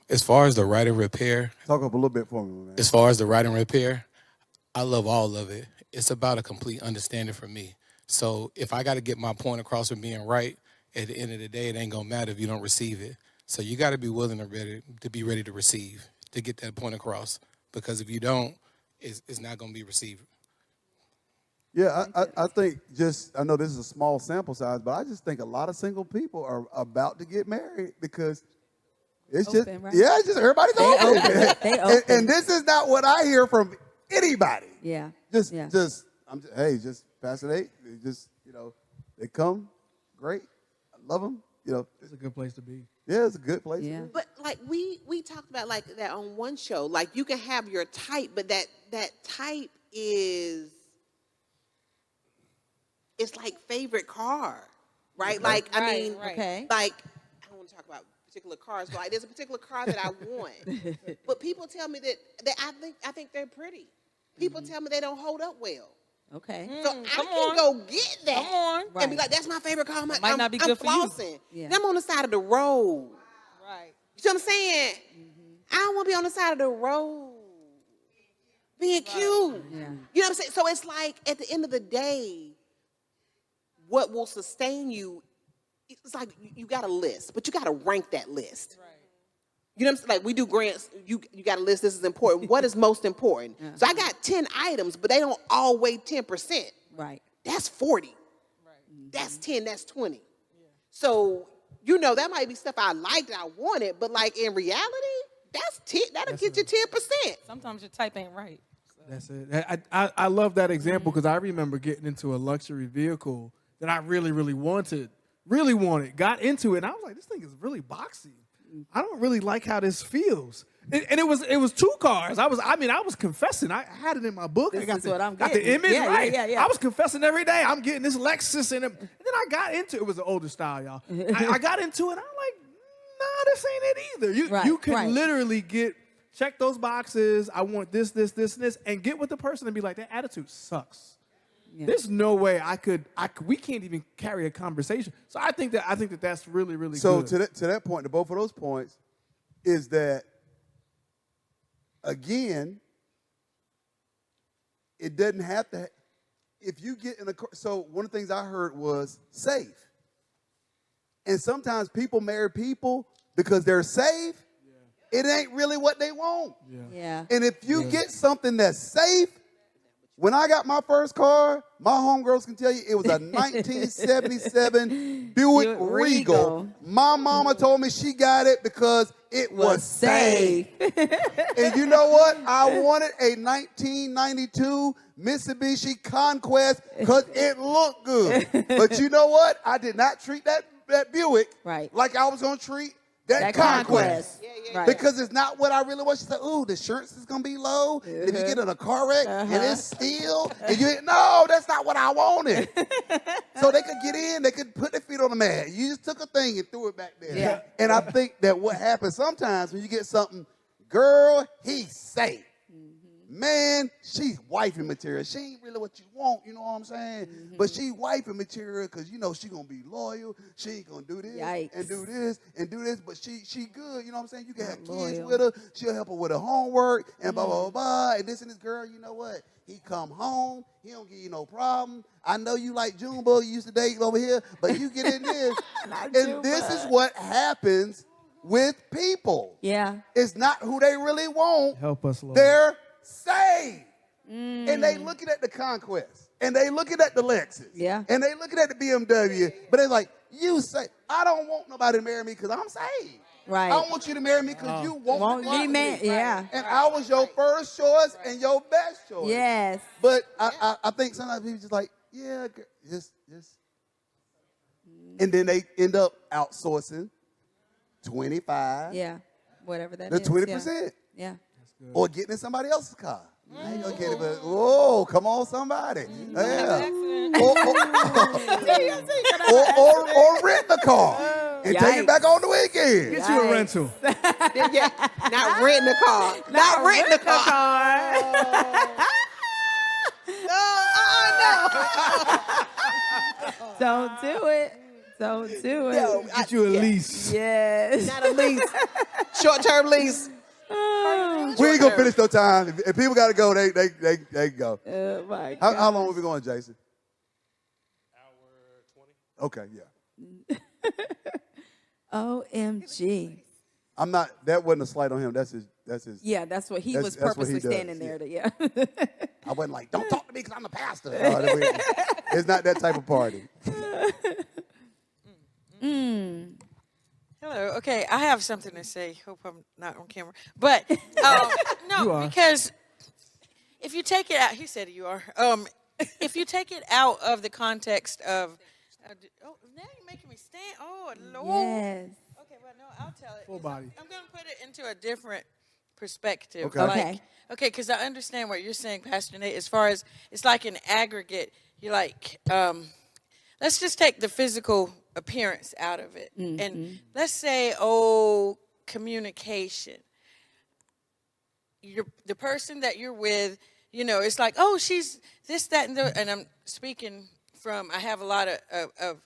As far as the right and repair, talk up a little bit for me, man. as far as the right and repair, I love all of it. It's about a complete understanding for me. So if I got to get my point across with being right, at the end of the day, it ain't gonna matter if you don't receive it. So you got to be willing to be ready to receive, to get that point across. Because if you don't, it's not gonna be received. Yeah, I think I know this is a small sample size, but I just think a lot of single people are about to get married because it's open, right? it's just everybody's open. They open. And this is not what I hear from anybody. Yeah. Just fascinate. They come, great. I love them. It's a good place to be. Yeah, it's a good place. Yeah. But like we talked about like that on one show. Like you can have your type, but that type is it's like favorite car, right? Like I mean, Okay. like I don't want to talk about particular cars, but like there's a particular car that I want. But people tell me that I think they're pretty. People tell me they don't hold up well. Okay. So I can go get that Come on. and be like, that's my favorite car. Might not be good for you. flossing. Yeah. And I'm on the side of the road. Right. You see what I'm saying? I don't want to be on the side of the road being cute. Yeah. You know what I'm saying? So it's like at the end of the day, what will sustain you, it's like you got a list, but you got to rank that list. Right. You know what I'm saying? Like we do grants, you got a list, this is important. What is most important? So I got 10 items, but they don't all weigh 10%. Right. That's 40. Right. That's 10, that's 20. Yeah. So, that might be stuff I liked, I wanted, but like in reality, that's 10, that'll get you 10%. Sometimes your type ain't right. So. That's it. I love that example because I remember getting into a luxury vehicle that I really, really wanted, got into it, and I was like, this thing is really boxy. I don't really like how this feels. And it was 2 cars. I was confessing. I had it in my book. This I got is the, what I'm got the getting. image Yeah, right. yeah. I was confessing every day. I'm getting this Lexus, and then I got into it. Was an older style, y'all. I got into it. I'm like, nah, this ain't it either. You can literally check those boxes. I want this, and this, and get with the person and be like, that attitude sucks. Yeah. There's no way we can't even carry a conversation. So I think that that's really, really good. So to that point, to both of those points, is that, again, it doesn't have to, if you get in a car, so one of the things I heard was safe. And sometimes people marry people because they're safe. Yeah. It ain't really what they want. Yeah. And if you get something that's safe, when I got my first car, my homegirls can tell you it was a 1977 Buick Regal. My mama told me she got it because it was safe. And you know what? I wanted a 1992 Mitsubishi Conquest because it looked good. But you know what? I did not treat that Buick like I was going to treat that Conquest. Right. Because it's not what I really want. She said, ooh, the insurance is going to be low. And if you get in a car wreck and it's steel, and no, that's not what I wanted. So they could get in, they could put their feet on the mat. You just took a thing and threw it back there. Yeah. And I think that what happens sometimes when you get something, girl, he's safe. Man, she's wifey material. She ain't really what you want, you know what I'm saying? But she wifey material because you know she gonna be loyal. She ain't gonna do this and do this and do this, but she good, you know what I'm saying? You can have kids with her. She'll help her with her homework and blah, blah, blah. And this girl, you know what? He come home, he don't give you no problem. I know you like Junebug, you used to date over here, but you get in this. And this is what happens with people. Yeah. It's not who they really want. Help us, Lord. They're saved. And they looking at the Conquest. And they looking at the Lexus. Yeah. And they looking at the BMW. But they're like, you say, I don't want nobody to marry me because I'm saved. Right. I want you to marry me because you want me, man. Yeah. And I was your first choice and your best choice. Yes. But I think sometimes people just like, yeah, just. And then they end up outsourcing 25. Yeah. Whatever that the is. 20%. Yeah. Or getting in somebody else's car. I ain't gonna get it, but whoa, come on, somebody. Yeah. Or rent the car and take it back on the weekend. Get you a rental. Not renting a car. Not renting a car. Don't do it. Don't do it. No, Get you a lease. Yes. Not a lease. Short-term lease. We ain't gonna finish no time. If people gotta go, they go. Oh my God. How long are we going, Jason? Hour 20. Okay, yeah. OMG. I'm not. That wasn't a slight on him. That's his. Yeah, that's what he That's- was that's what he purposely does, standing there to. I wasn't like, don't talk to me because I'm the pastor. No, it's not that type of party. Hello. Okay, I have something to say. Hope I'm not on camera. But no, because if you take it out, he said you are. If you take it out of the context of, now you're making me stand. Oh Lord. Yes. Okay, well no, I'll tell it. Full body. I'm gonna put it into a different perspective. Okay. Okay, because I understand what you're saying, Pastor Nate. As far as it's like an aggregate, you're like, let's just take the physical appearance out of it. And let's say, communication. The person that you're with, it's like, oh, she's this, that, and I'm speaking from, I have a lot of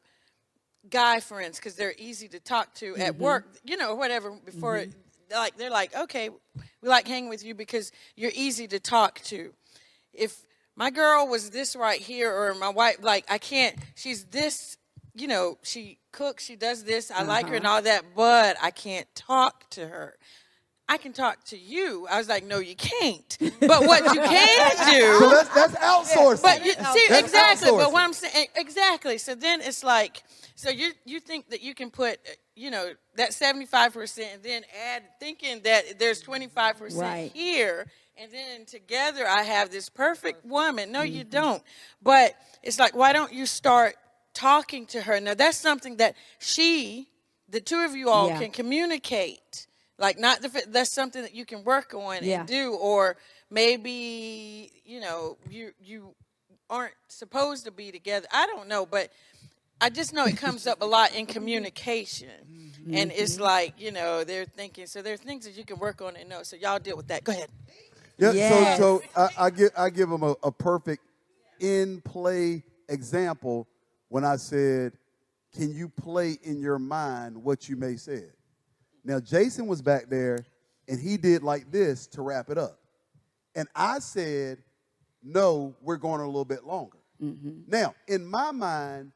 guy friends because they're easy to talk to at work, whatever, before, they're like, okay, we like hanging with you because you're easy to talk to. If my girl was this right here, or my wife, I can't, she's this, she cooks, she does this, I like her and all that, but I can't talk to her. I can talk to you. I was like, no, you can't. But what you can do. So that's outsourcing. But see, That's exactly. outsourcing. But what I'm saying, exactly. So then it's like, so you think that you can put, that 75% and then add, thinking that there's 25% here. And then together I have this perfect woman. No, you don't. But it's like, why don't you start talking to her? Now, that's something that she the two of you all Yeah. can communicate. Like, not if that's something that you can work on Yeah. and do, or maybe, you know, you aren't supposed to be together. I don't know, but I just know it comes up a lot in communication. And it's like, you know, they're thinking, so there are things that you can work on and know. So y'all deal with that. Go ahead. Yeah. Yes. So I give them a perfect in play example when I said, "Can you play in your mind what you may said?" Now Jason was back there, and he did like this to wrap it up, and I said, "No, we're going a little bit longer." Now in my mind,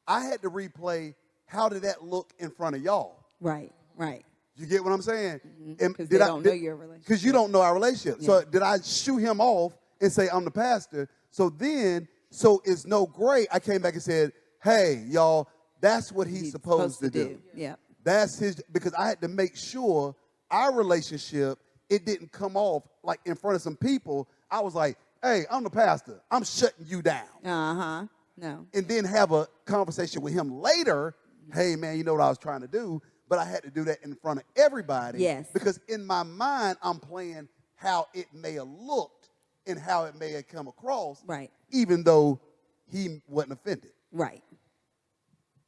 I had to replay how did that look in front of y'all. Right. Right. You get what I'm saying? Because they don't know your relationship. Because you don't know our relationship. Yeah. So did I shoot him off and say I'm the pastor? So it's no gray. I came back and said, "Hey, y'all, that's what he's supposed to do. Yeah. That's his," because I had to make sure our relationship, it didn't come off like in front of some people. I was like, "Hey, I'm the pastor. I'm shutting you down." Uh-huh. No. And then have a conversation with him later. "Hey, man, you know what I was trying to do?" But I had to do that in front of everybody. Yes. Because in my mind, I'm playing how it may have looked and how it may have come across. Right. Even though he wasn't offended. Right.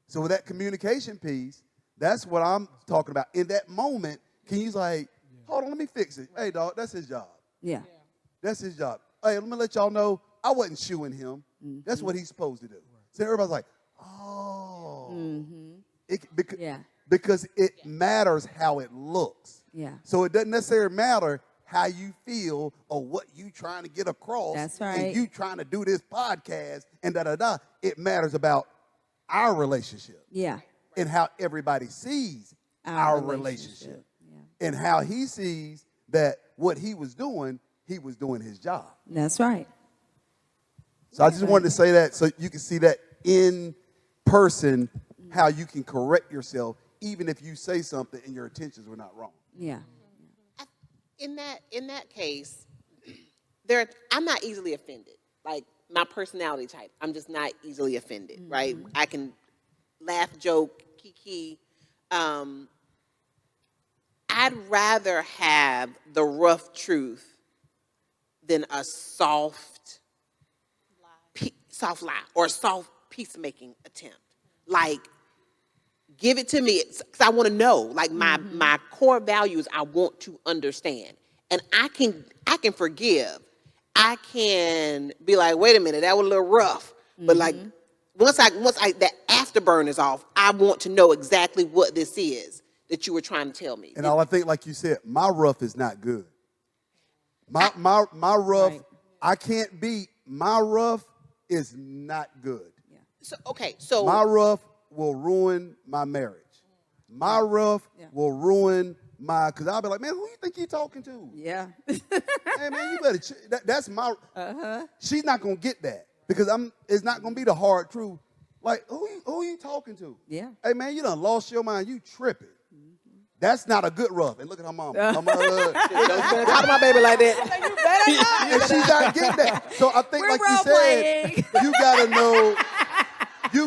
So with that communication piece, that's what I'm talking about. In that moment, can you like, hold on, let me fix it. Hey, dog, that's his job. Yeah. That's his job. Hey, let me let y'all know, I wasn't shooing him. That's what he's supposed to do. So everybody's like, oh. Because it matters how it looks. Yeah. So it doesn't necessarily matter how you feel or what you trying to get across. That's right. And you trying to do this podcast and da-da-da. It matters about our relationship. Yeah. And how everybody sees our relationship. And how he sees that what he was doing his job. That's right. So I just wanted to say that so you can see that in person, how you can correct yourself even if you say something and your intentions were not wrong. Yeah. In that case, I'm not easily offended. Like my personality type, I'm just not easily offended, right? I can laugh, joke, kiki. I'd rather have the rough truth than a soft lie or soft peacemaking attempt. Like, give it to me, because I want to know. Like my core values, I want to understand, and I can forgive. I can be like, wait a minute, that was a little rough, but like once that afterburn is off, I want to know exactly what this is that you were trying to tell me. And all I think, like you said, my rough is not good. My rough, I can't be. My rough is not good. So my rough will ruin my marriage. My rough will ruin because I'll be like, man, who you think you talking to? Yeah. Hey, man, you better. That's my. She's not gonna get that because it's not gonna be the hard truth. Like, who you talking to? Yeah. Hey, man, you done lost your mind. You tripping. That's not a good rough. And look at her mama. Her mama don't talk to my baby like that. And she's not getting that. So I think, like you said, you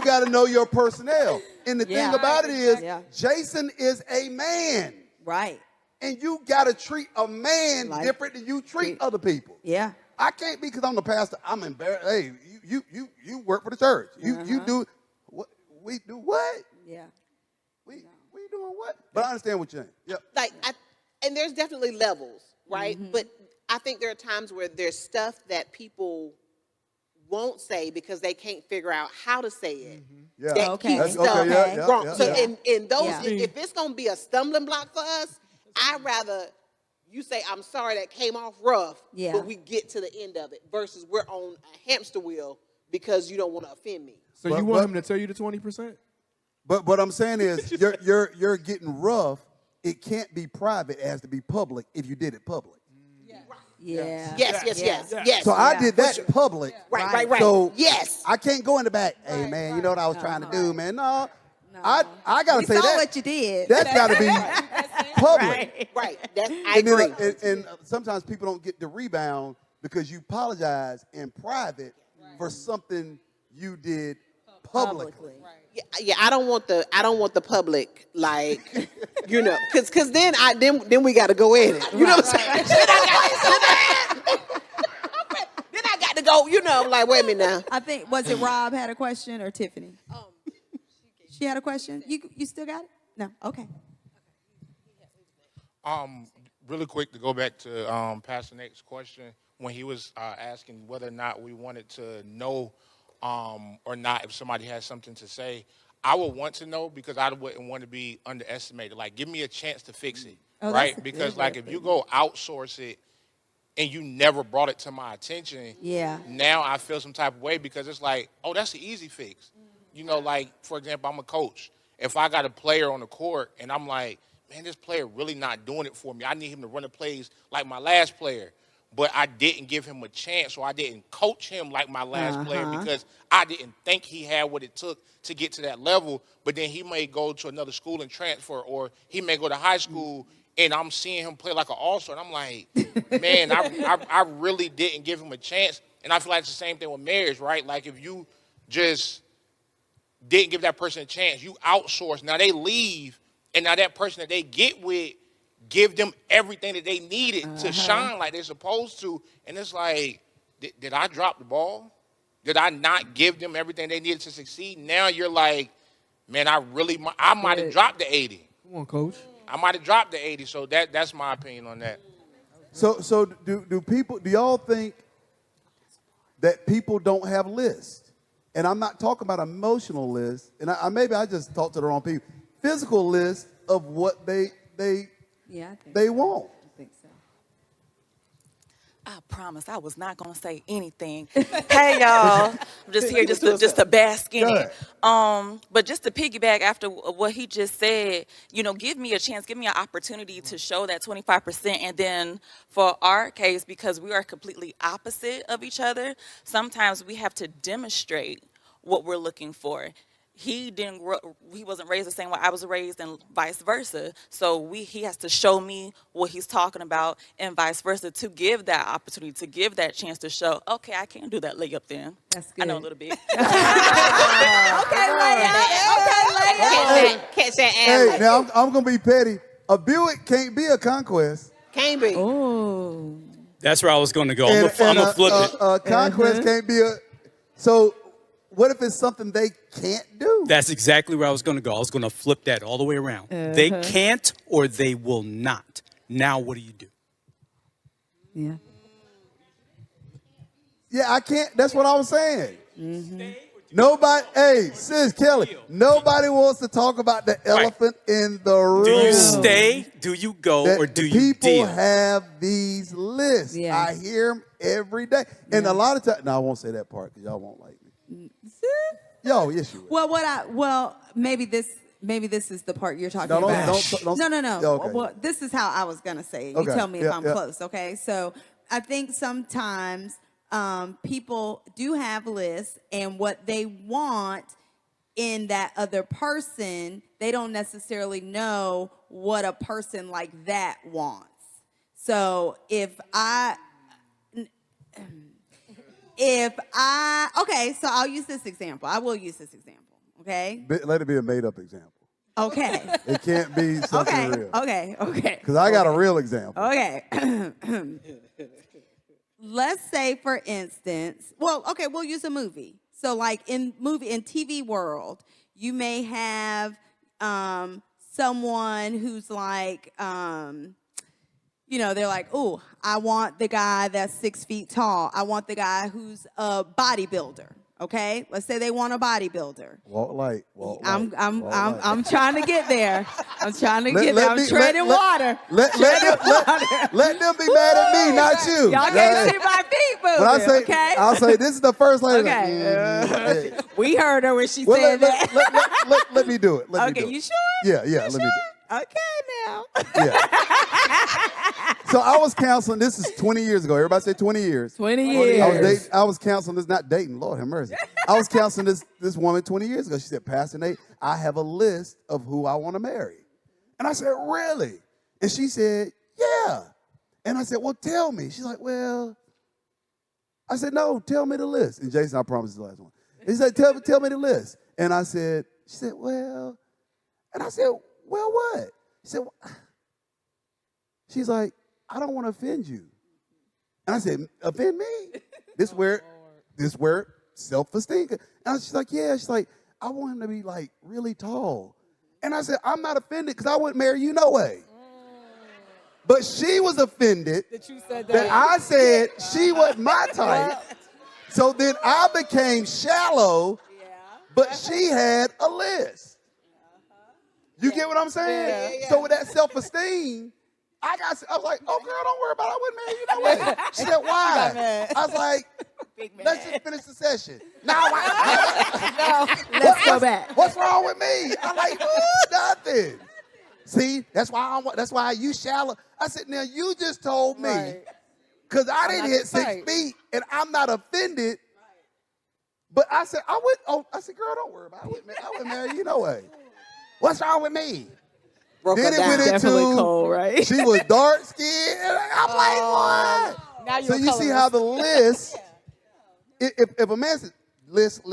gotta know your personnel. And the thing about it is, Jason is a man. Right. And you gotta treat a man different than you treat other people. Yeah. I can't be because I'm the pastor. I'm embarrassed. Hey, you work for the church. You do what? We do what? Yeah. We doing what? But I understand what you're saying. Yep. Like, and there's definitely levels, right? But I think there are times where there's stuff that people won't say because they can't figure out how to say it. Yeah. That keeps stuff wrong. So in those, if it's gonna be a stumbling block for us, I'd rather you say, I'm sorry that came off rough, but we get to the end of it versus we're on a hamster wheel because you don't want to offend me. So you want him to tell you the 20%? But what I'm saying is you're getting rough. It can't be private. It has to be public if you did it public. Yeah. Yes. So I did that public. Right. So yes. I can't go in the back. Hey, man, you know what I was trying to do, man? No. I gotta say saw that. what you did. That's gotta be public. Right. I agree. And sometimes people don't get the rebound because you apologize in private for something you did publicly. Yeah, I don't want the public, like, you know, cause then we got to go in it. You know what I'm saying? Then I got to go. You know, I'm like, wait a minute now. I think, was it Rob had a question or Tiffany? She had a question. You still got it? No. Okay. Really quick to go back to Pastor Nate's question when he was asking whether or not we wanted to know or not if somebody has something to say. I would want to know because I wouldn't want to be underestimated. Like, give me a chance to fix it, right? Because like if you go outsource it and you never brought it to my attention, now I feel some type of way because it's like, oh, that's an easy fix. You know, like, for example, I'm a coach. If I got a player on the court and I'm like, man, this player really not doing it for me. I need him to run the plays like my last player. But I didn't give him a chance, or I didn't coach him like my last player because I didn't think he had what it took to get to that level. But then he may go to another school and transfer, or he may go to high school, and I'm seeing him play like an all-star. And I'm like, man, I really didn't give him a chance. And I feel like it's the same thing with marriage, right? Like if you just didn't give that person a chance, you outsource. Now they leave, and now that person that they get with, give them everything that they needed to shine like they're supposed to. And it's like, did I drop the ball? Did I not give them everything they needed to succeed? Now you're like, man, I might have dropped the 80. Come on, coach. I might have dropped the 80. So that's my opinion on that. So do y'all think that people don't have lists? And I'm not talking about emotional lists. And maybe I just talked to the wrong people. Physical lists of what they won't. I think so. I promise I was not going to say anything. Hey, y'all. I'm just here just to bask in it. But just to piggyback after what he just said, you know, give me a chance, give me an opportunity to show that 25%. And then for our case, because we are completely opposite of each other, sometimes we have to demonstrate what we're looking for. He wasn't raised the same way I was raised, and vice versa. So he has to show me what he's talking about, and vice versa, to give that opportunity, to give that chance to show, okay, I can do that layup then. That's good. I know a little bit. Catch that Hey, now I'm gonna be petty. A Buick can't be a conquest. Can't be. Oh. That's where I was going to go. I'm gonna flip it. A conquest can't be a. So, what if it's something they can't do? That's exactly where I was going to go. I was going to flip that all the way around. They can't or they will not. Now, what do you do? Yeah. Yeah, I can't. That's what I was saying. Nobody, hey, sis Kelly, nobody wants to talk about the elephant in the room. Do you stay, do you go, or do you deal? People have these lists. Yeah. I hear them every day. And a lot of times, no, I won't say that part because y'all won't like me. Yo, yes you will. Well, maybe this is the part you're talking No, about. don't. No. Okay. Well, this is how I was gonna say it. You Okay. tell me if Yeah, I'm yeah. close, okay? So I think sometimes people do have lists, and what they want in that other person, they don't necessarily know what a person like that wants. So okay, so I'll use this example. I will use this example, okay? Let it be a made-up example. Okay. It can't be something real. Okay. Because I got a real example. Okay. Let's say, for instance, we'll use a movie. So, like in TV world, you may have someone who's like, they're like, oh, I want the guy that's 6 feet tall. I want the guy who's a bodybuilder. Okay, let's say they want a bodybuilder. Walk light. I'm trying to get there. I'm trying to get there. I'm treading water. Let them be mad at me, not you. Y'all can't see my feet moving. When I say, okay? I'll say this is the first lady. Okay. We heard her when she said that. Let me do it. Let me do it. You sure? Yeah. Let me do it. Okay, now. So I was counseling. This is 20 years ago. Everybody say 20 years. 20 years. I was counseling this, not dating. Lord have mercy. I was counseling this woman 20 years ago. She said, Pastor Nate, I have a list of who I want to marry. And I said, really? And she said, yeah. And I said, well, tell me. She's like, well. I said, no, tell me the list. And Jason, I promise, is the last one. He said, tell me the list. And I said, She said, well, and I said, well, what? She said, she's like, I don't want to offend you. And I said, offend me? This where self-esteem. And she's like, yeah. She's like, I want him to be like really tall. And I said, I'm not offended because I wouldn't marry you no way. But she was offended That you said that I said she wasn't my type. So then I became shallow, but she had a list. You get what I'm saying? So with that self-esteem, I was like, oh, girl, don't worry about it. I wouldn't marry you no way. She said, why? I was like, let's just finish the session. No, Let's go back. What's wrong with me? I'm like, nothing. See, that's why you shallow. I said, now you just told me, because I didn't hit 6 feet and I'm not offended. But I said, I said, girl, don't worry about it. I wouldn't marry you no way. What's wrong with me? Then it went into, cold, right? she was dark skinned. I'm like, what? Now So you see how the list, if a man says list,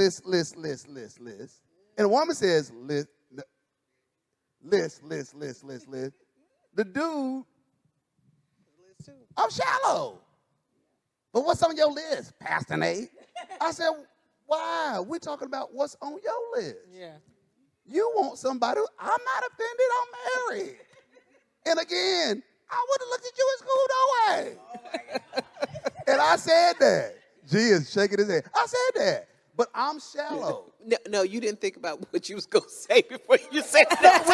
and a woman says list, the dude, I'm shallow. But what's on your list, Pastor Nate? I said, why? We're talking about what's on your list. Yeah. You want somebody, I'm not offended, I'm married. And again, I would have looked at you in school no way. And I said that. G is shaking his head. I said that. But I'm shallow. No, you didn't think about what you was going to say before you said that.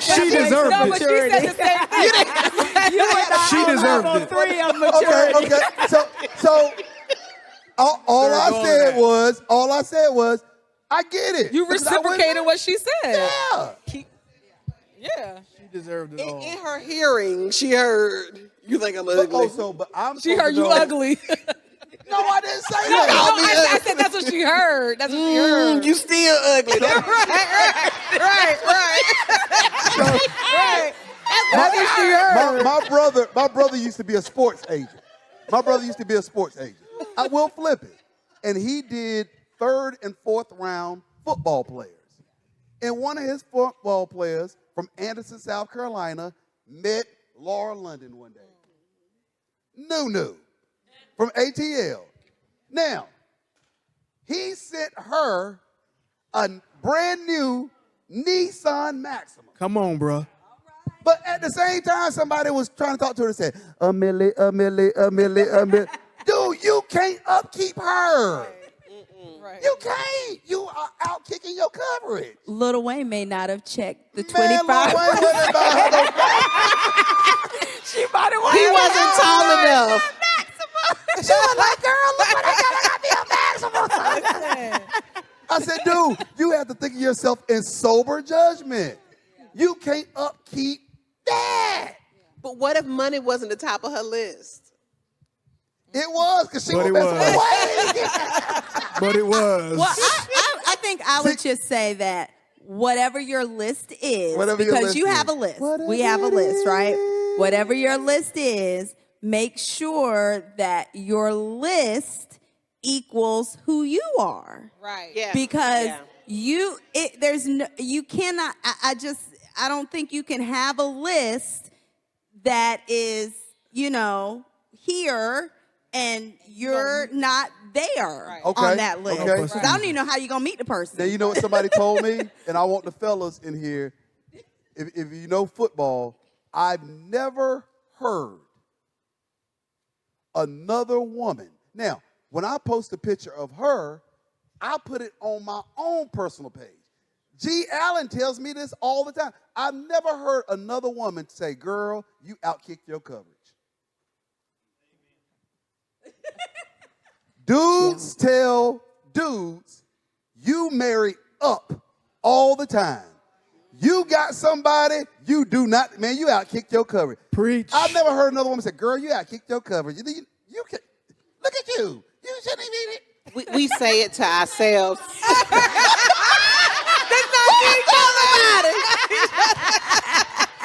She deserved it. But she said the same thing. You were not She on deserved level it. 3 of maturity. Okay. So all I said was, I get it. You reciprocated what she said. Yeah. Yeah. She deserved it all. In her hearing, she heard, you think I'm ugly. But I'm She heard you ugly. No, I didn't say No, that. I said that's what she heard. That's what she heard. You still ugly. Right. That's what she heard. My brother used to be a sports agent. I will flip it. And he did 3rd and 4th round football players. And one of his football players from Anderson, South Carolina, met Laura London one day. Nunu from ATL. Now, he sent her a brand new Nissan Maxima. Come on, bro. But at the same time, somebody was trying to talk to her and said, a milli. Dude, you can't upkeep her. Right. You can't. You are out kicking your coverage. Lil Wayne may not have checked the Man, 25. Lil Wayne wasn't about her. She might have He wasn't tall enough. She was like, girl, look what I got me a maximum. I said, dude, you have to think of yourself in sober judgment. You can't upkeep that. But what if money wasn't the top of her list? It was, because she But was it messing with was. Wayne. But it was. Well, I think I would just say that whatever your list is, Whatever your because list you is. have a list. Whatever We have a it list, right? Whatever your list is, make sure that your list equals who you are. Right. Yeah. Because you cannot, I don't think you can have a list that is, here and you're not there on that list. Okay. Because I don't even know how you're going to meet the person. Now, you know what somebody told me? And I want the fellas in here. If you know football, I've never heard another woman. Now, when I post a picture of her, I put it on my own personal page. G. Allen tells me this all the time. I've never heard another woman say, girl, you outkicked your coverage. Dudes tell dudes, you marry up all the time. You got somebody, you do not, man, you outkicked your coverage. Preach. I've never heard another woman say, girl, you outkicked your coverage. You can, look at you. You shouldn't even eat it. We say it to ourselves.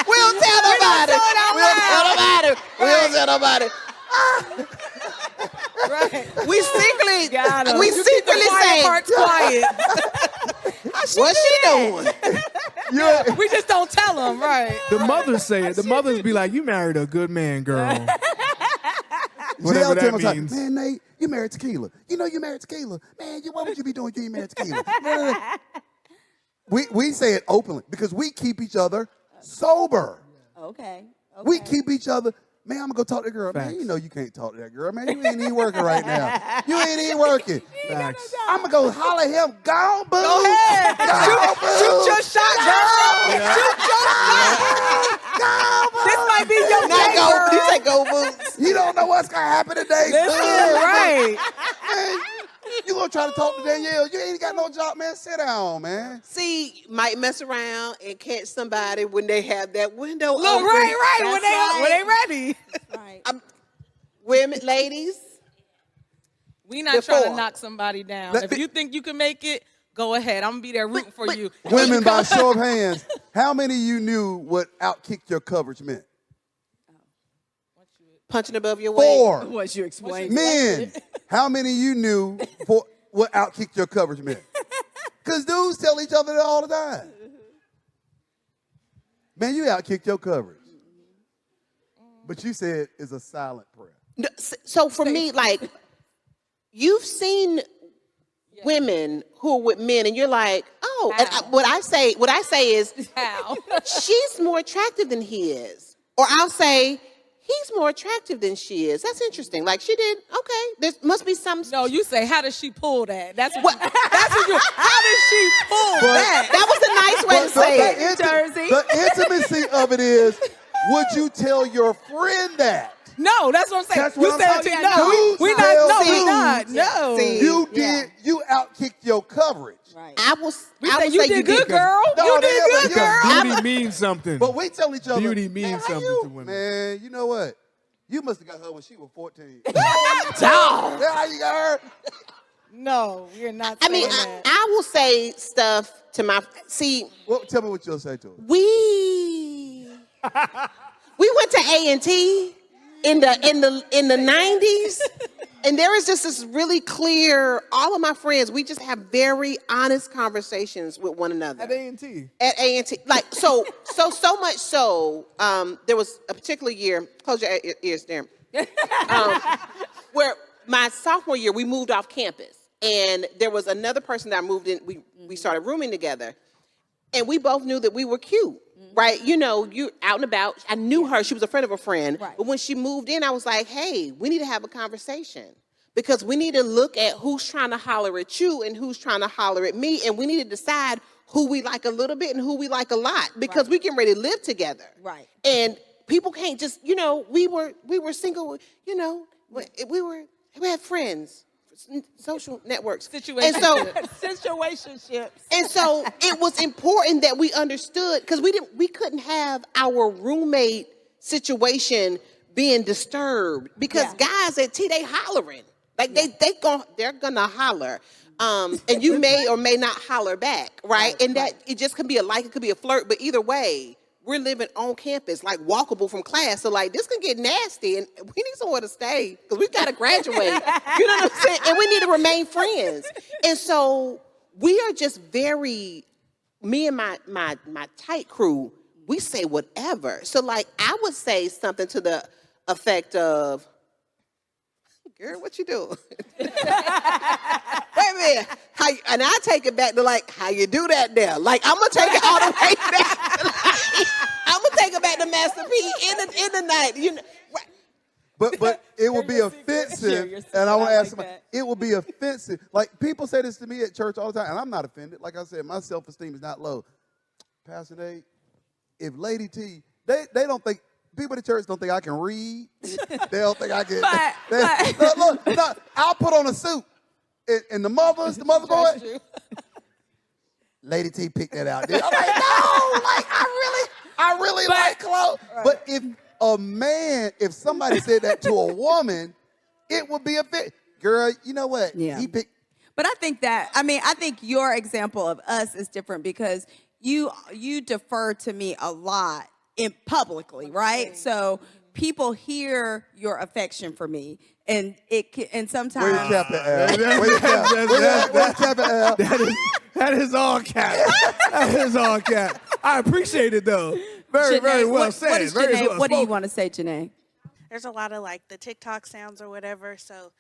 We'll tell nobody. We'll tell nobody. Right. We secretly Got 'em. we You keep the secretly quiet say parts quiet. What's she doing? We just don't tell them, right? The mothers say it. The mothers be like, "You married a good man, girl." Whatever JL tell that me, means. man, Nate, you married Tequila. You know you married Tequila. Man, what would you be doing if you ain't married Tequila? we say it openly because we keep each other sober. Okay. We keep each other. Man, I'm gonna go talk to that girl. Facts. Man, you know you can't talk to that girl. Man, you ain't even working right now. You ain't even working. Facts. I'm gonna go holler at him. Go, boo. Go ahead. Shoot your shot, girl. Yeah. Shoot your shot. This might be your day, girl. You say go boots. You don't know what's gonna happen today. Listen, right. Man, you gonna try to talk to Danielle? You ain't got no job, man. Sit down, man. See, might mess around and catch somebody when they have that window Look, open. right. When they ready. Right. Women, ladies. We not trying to Before. knock somebody down. If you think you can make it, go ahead. I'm gonna be there rooting for you. Women, by show of hands, how many of you knew what outkick your coverage meant? Punching above your weight. 4. What you explained. Men, how many of you knew what outkick your coverage meant? Because dudes tell each other that all the time. Man, you outkicked your coverage. But you said it's a silent prayer. No, so for me, like, you've seen women who are with men, and you're like, oh, and what I say is, How? she's more attractive than he is, or I'll say, he's more attractive than she is. That's interesting. Like she did, okay. There must be some. No, you say, how does she pull that? That's what. That's what you. How does she pull that? That was a nice way to say it. The intimacy of it is, would you tell your friend that? No, that's what I'm saying. That's what You I'm said talking to- about. no, Dudes we tell not. No, we dudes not. No. You outkicked your coverage. Right. I will say you say did good, girl. No, You did yeah, good, but girl. Beauty means something. But we tell each other. Beauty means something to women. Man, you know what? You must have got her when she was 14. Dog. That's how you got her? No, we're not. I mean, I will say stuff to my Well, tell me what you'll say to her. We went to A&T in the 90s, and there is just this really clear. All of my friends, we just have very honest conversations with one another At A&T. At A&T, like so much so. There was a particular year. Close your ears, there. Where my sophomore year, we moved off campus, and there was another person that moved in. We started rooming together, and we both knew that we were cute. Right, you know, you're out and about. I knew her; she was a friend of a friend. Right. But when she moved in, I was like, "Hey, we need to have a conversation because we need to look at who's trying to holler at you and who's trying to holler at me, and we need to decide who we like a little bit and who we like a lot because we getting ready to live together. Right. And people can't just, you know, we were single. You know, we had friends." Social networks. Situationships. And so it was important that we understood because we couldn't have our roommate situation being disturbed because guys at T, they hollering. Like they're gonna holler. And you may or may not holler back, right? And that it just could be it could be a flirt, but either way, we're living on campus, like walkable from class. So like this can get nasty and we need somewhere to stay because we gotta graduate. You know what I'm saying? And we need to remain friends. And so we are just very, me and my tight crew, we say whatever. So like I would say something to the effect of, girl, what you doing? Wait a minute. And I take it back to like, how you do that there? Like, I'm going to take it all the way back. To like, I'm going to take it back to Master P in the night. You know, right. But it would be offensive, and I want to ask somebody, it would be offensive. Like, people say this to me at church all the time, and I'm not offended. Like I said, my self-esteem is not low. Pastor Nate, if Lady T, they don't think, people at the church don't think I can read. They don't think I can. Look, I'll put on a suit. And the mother boy, Lady T picked that out. I'm like, no, like I really like clothes. Right. But if somebody said that to a woman, it would be a bit, girl, you know what? Yeah. He picked. But I think your example of us is different because you defer to me a lot publicly, right? So people hear your affection for me, and sometimes. Where's Cap at, Al? Where's Cap? Where's Cap at, Al? That is all cap. That is all cap. I appreciate it though. Very well said. What, is Very Janae, well what do you spoken. want to say, Janae? There's a lot of like the TikTok sounds or whatever. So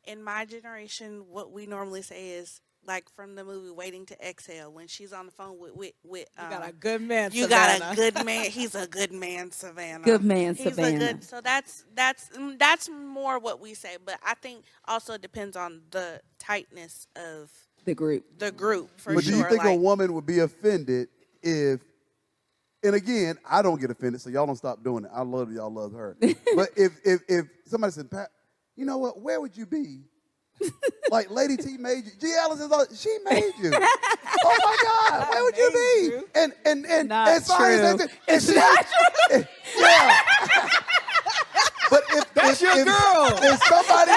in my generation, what we normally say is like from the movie Waiting to Exhale, when she's on the phone with you got a good man, You Savannah. got a good man. He's a good man, Savannah. Good man, He's Savannah. a good. So that's more what we say. But I think also it depends on the tightness of the group. The group for But sure. do you think a like, woman would be offended if, and again, I don't get offended, so y'all don't stop doing it. I love y'all love her. But if somebody said, Pat, you know what, where would you be? Like Lady T made you. G. Alice is like, she made you. Oh my God, where would you be? And Not sorry, true. and she, yeah. But That's your girl. If somebody,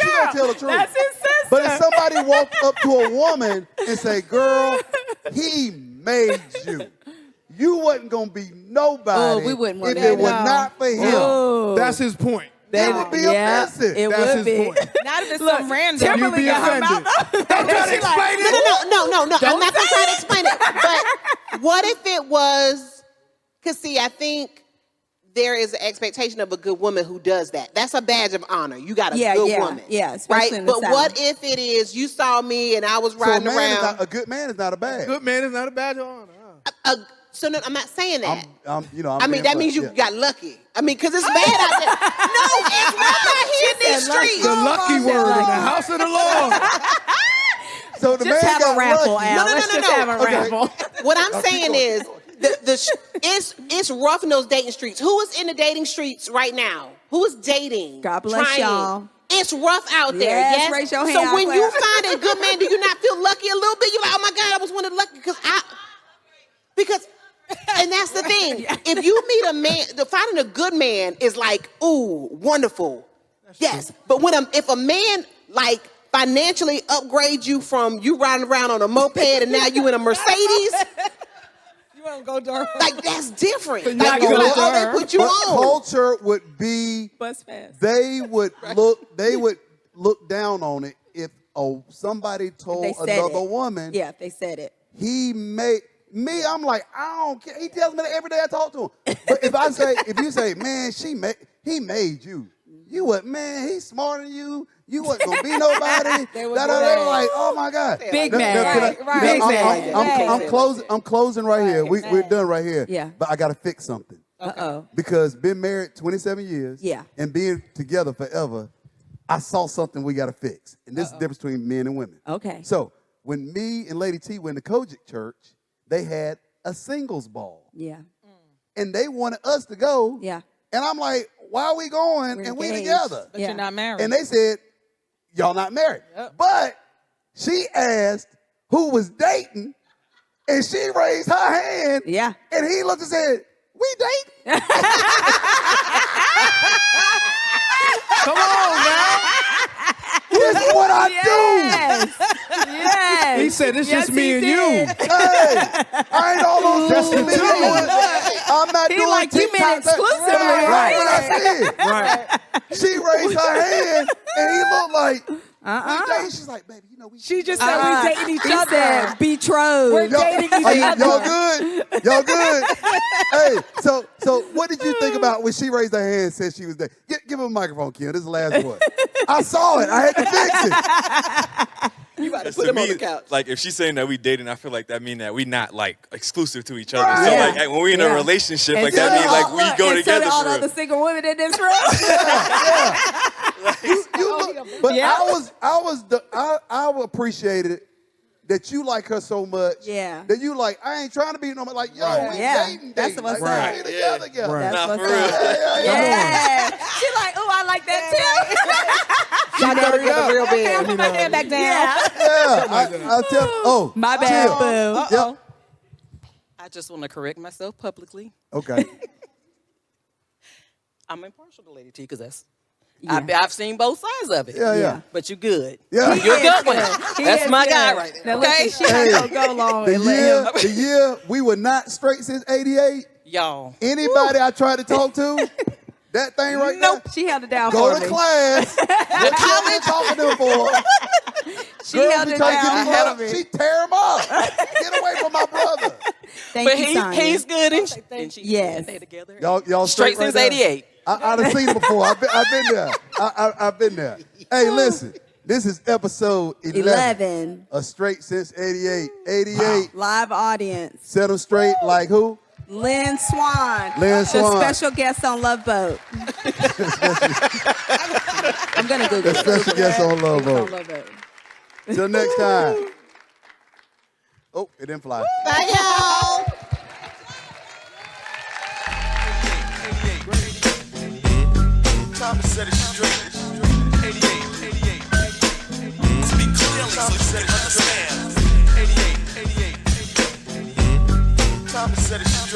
she gonna tell the truth. That's his sister. But if somebody walked up to a woman and say, "Girl, he made you," you wasn't gonna be nobody. Oh, we wouldn't want if that. it was No. not for him. Oh. That's his point. That would be offensive. It That's would his be. point. Not if it's Look, some random. You'd be offended. Don't try to explain it. No. I'm Don't not gonna try to explain it. But what if it was? Because see, I think there is an expectation of a good woman who does that. That's a badge of honor. You got a good woman. Yeah, especially right? in the But South. what if it is you saw me and I was So riding around? a good man is not a bad. Good man is not a badge of honor. So no, I'm not saying that. I'm I mean, that means you got lucky. I mean, because it's bad out there. No, it's rough out here in these streets. The lucky word in the house of the Lord. So the Just man have a got raffle, lucky. Al. Let's just have a Okay. raffle. What I'm saying is, it's rough in those dating streets. Who is in the dating streets right now? Who is dating? God bless trying? y'all. It's rough out there. Yes, Yes. raise your hand, So when Claire. you find a good man, do you not feel lucky a little bit? You're like, oh my God, I was one of the lucky because. And that's the thing. If you meet a man, finding a good man is like, ooh, wonderful. Yes. But if a man like financially upgrades you from you riding around on a moped and now you in a Mercedes, You won't go Durham. like that's different. So you Like, gotta you go like, oh, Durham. they put you But on. culture would be. Bus fast. They would look down on it if somebody told They said another it. woman. Yeah, if they said it. He made me. I'm like, I don't care. He tells me that every day I talk to him. But if you say, man, he made you. You what, man? He's smarter than you. You wasn't gonna be nobody. They would They go there. were like, oh my God. Big Now, man. can I- Right, now, big man. I'm closing right here. We're done right here. Yeah. But I gotta fix something. Uh-oh. Because been married 27 years. Yeah. And being together forever, I saw something we gotta fix. And this is the difference between men and women. Okay. So when me and Lady T went to Kojic Church, they had a singles ball. Yeah. And they wanted us to go. Yeah. And I'm like, why are we going We're and we engaged. together? But you're not married. And they said, y'all not married. But she asked who was dating, and she raised her hand. Yeah. And he looked and said, we dating? Come on now. This is what I Yes. Yes. He said, it's Yes, just me he and did. you. Hey, I ain't all those Just social the media two. ones. I'm not He doing like, you TikTok. meant exclusively, right? What I said. Right. She raised her hand, and he looked like, we dating. She's like, baby, you know we. She just said we dating each He other. said betrothed. We're dating each other. Y'all good? Y'all good? Hey, so what did you think about when she raised her hand and said she was there? Give him a microphone, Kim. This is the last one. I saw it. I had to fix it. You about to Because put to him on me, the couch. like if she's saying that we dating, I feel like that mean that we not like exclusive to each other. So Right. like when we in a Yeah. relationship, And like so that did mean all- like we look, go and together so did all for the real. other single women in this room. But Yeah. I appreciated that you like her so much. Yeah. That you like, I ain't trying to be no like, yo, Right. we Yeah. dating. That's dating. what's like, up. we together. Right. That's Nah, what's for real. up. Yeah. She like, oh, I like that too. Y'all gotta get the real Okay, bed. I'm putting my hand back down. Yeah. I tell. My bad, boo. Yep. I just want to correct myself publicly. Okay. I'm impartial to Lady T because that's Yeah. I've seen both sides of it. Yeah, yeah. But you good. Yeah. You're a good one. He That's is my good. guy right there. Now Okay. listen, she not gonna go long and let him. The year we were not straight since '88. Y'all. Anybody I tried to talk to, That thing right Nope. She held it down Go for to me. class. What college talking to them for? She Girl, held be it trying to down get him for up. me. She tear him up. Get away from my brother. Thank But you, Sonya. he's good and Yes. Y'all Straight right since there? 88. I done seen it before. I've been there. I've been there. Hey, listen. This is episode 11 of Straight Since 88. 88. Live audience. Set them straight like who? Lynn Swan. Lynn Swan. The special guest on Love Boat. I'm going to Google The it. special guest on Love It's on Boat. Love Boat. Till next time. Oh, it didn't fly. Bye, y'all. Time to set it straight. 88. Speak clearly so you can understand. 88. Time to set it straight.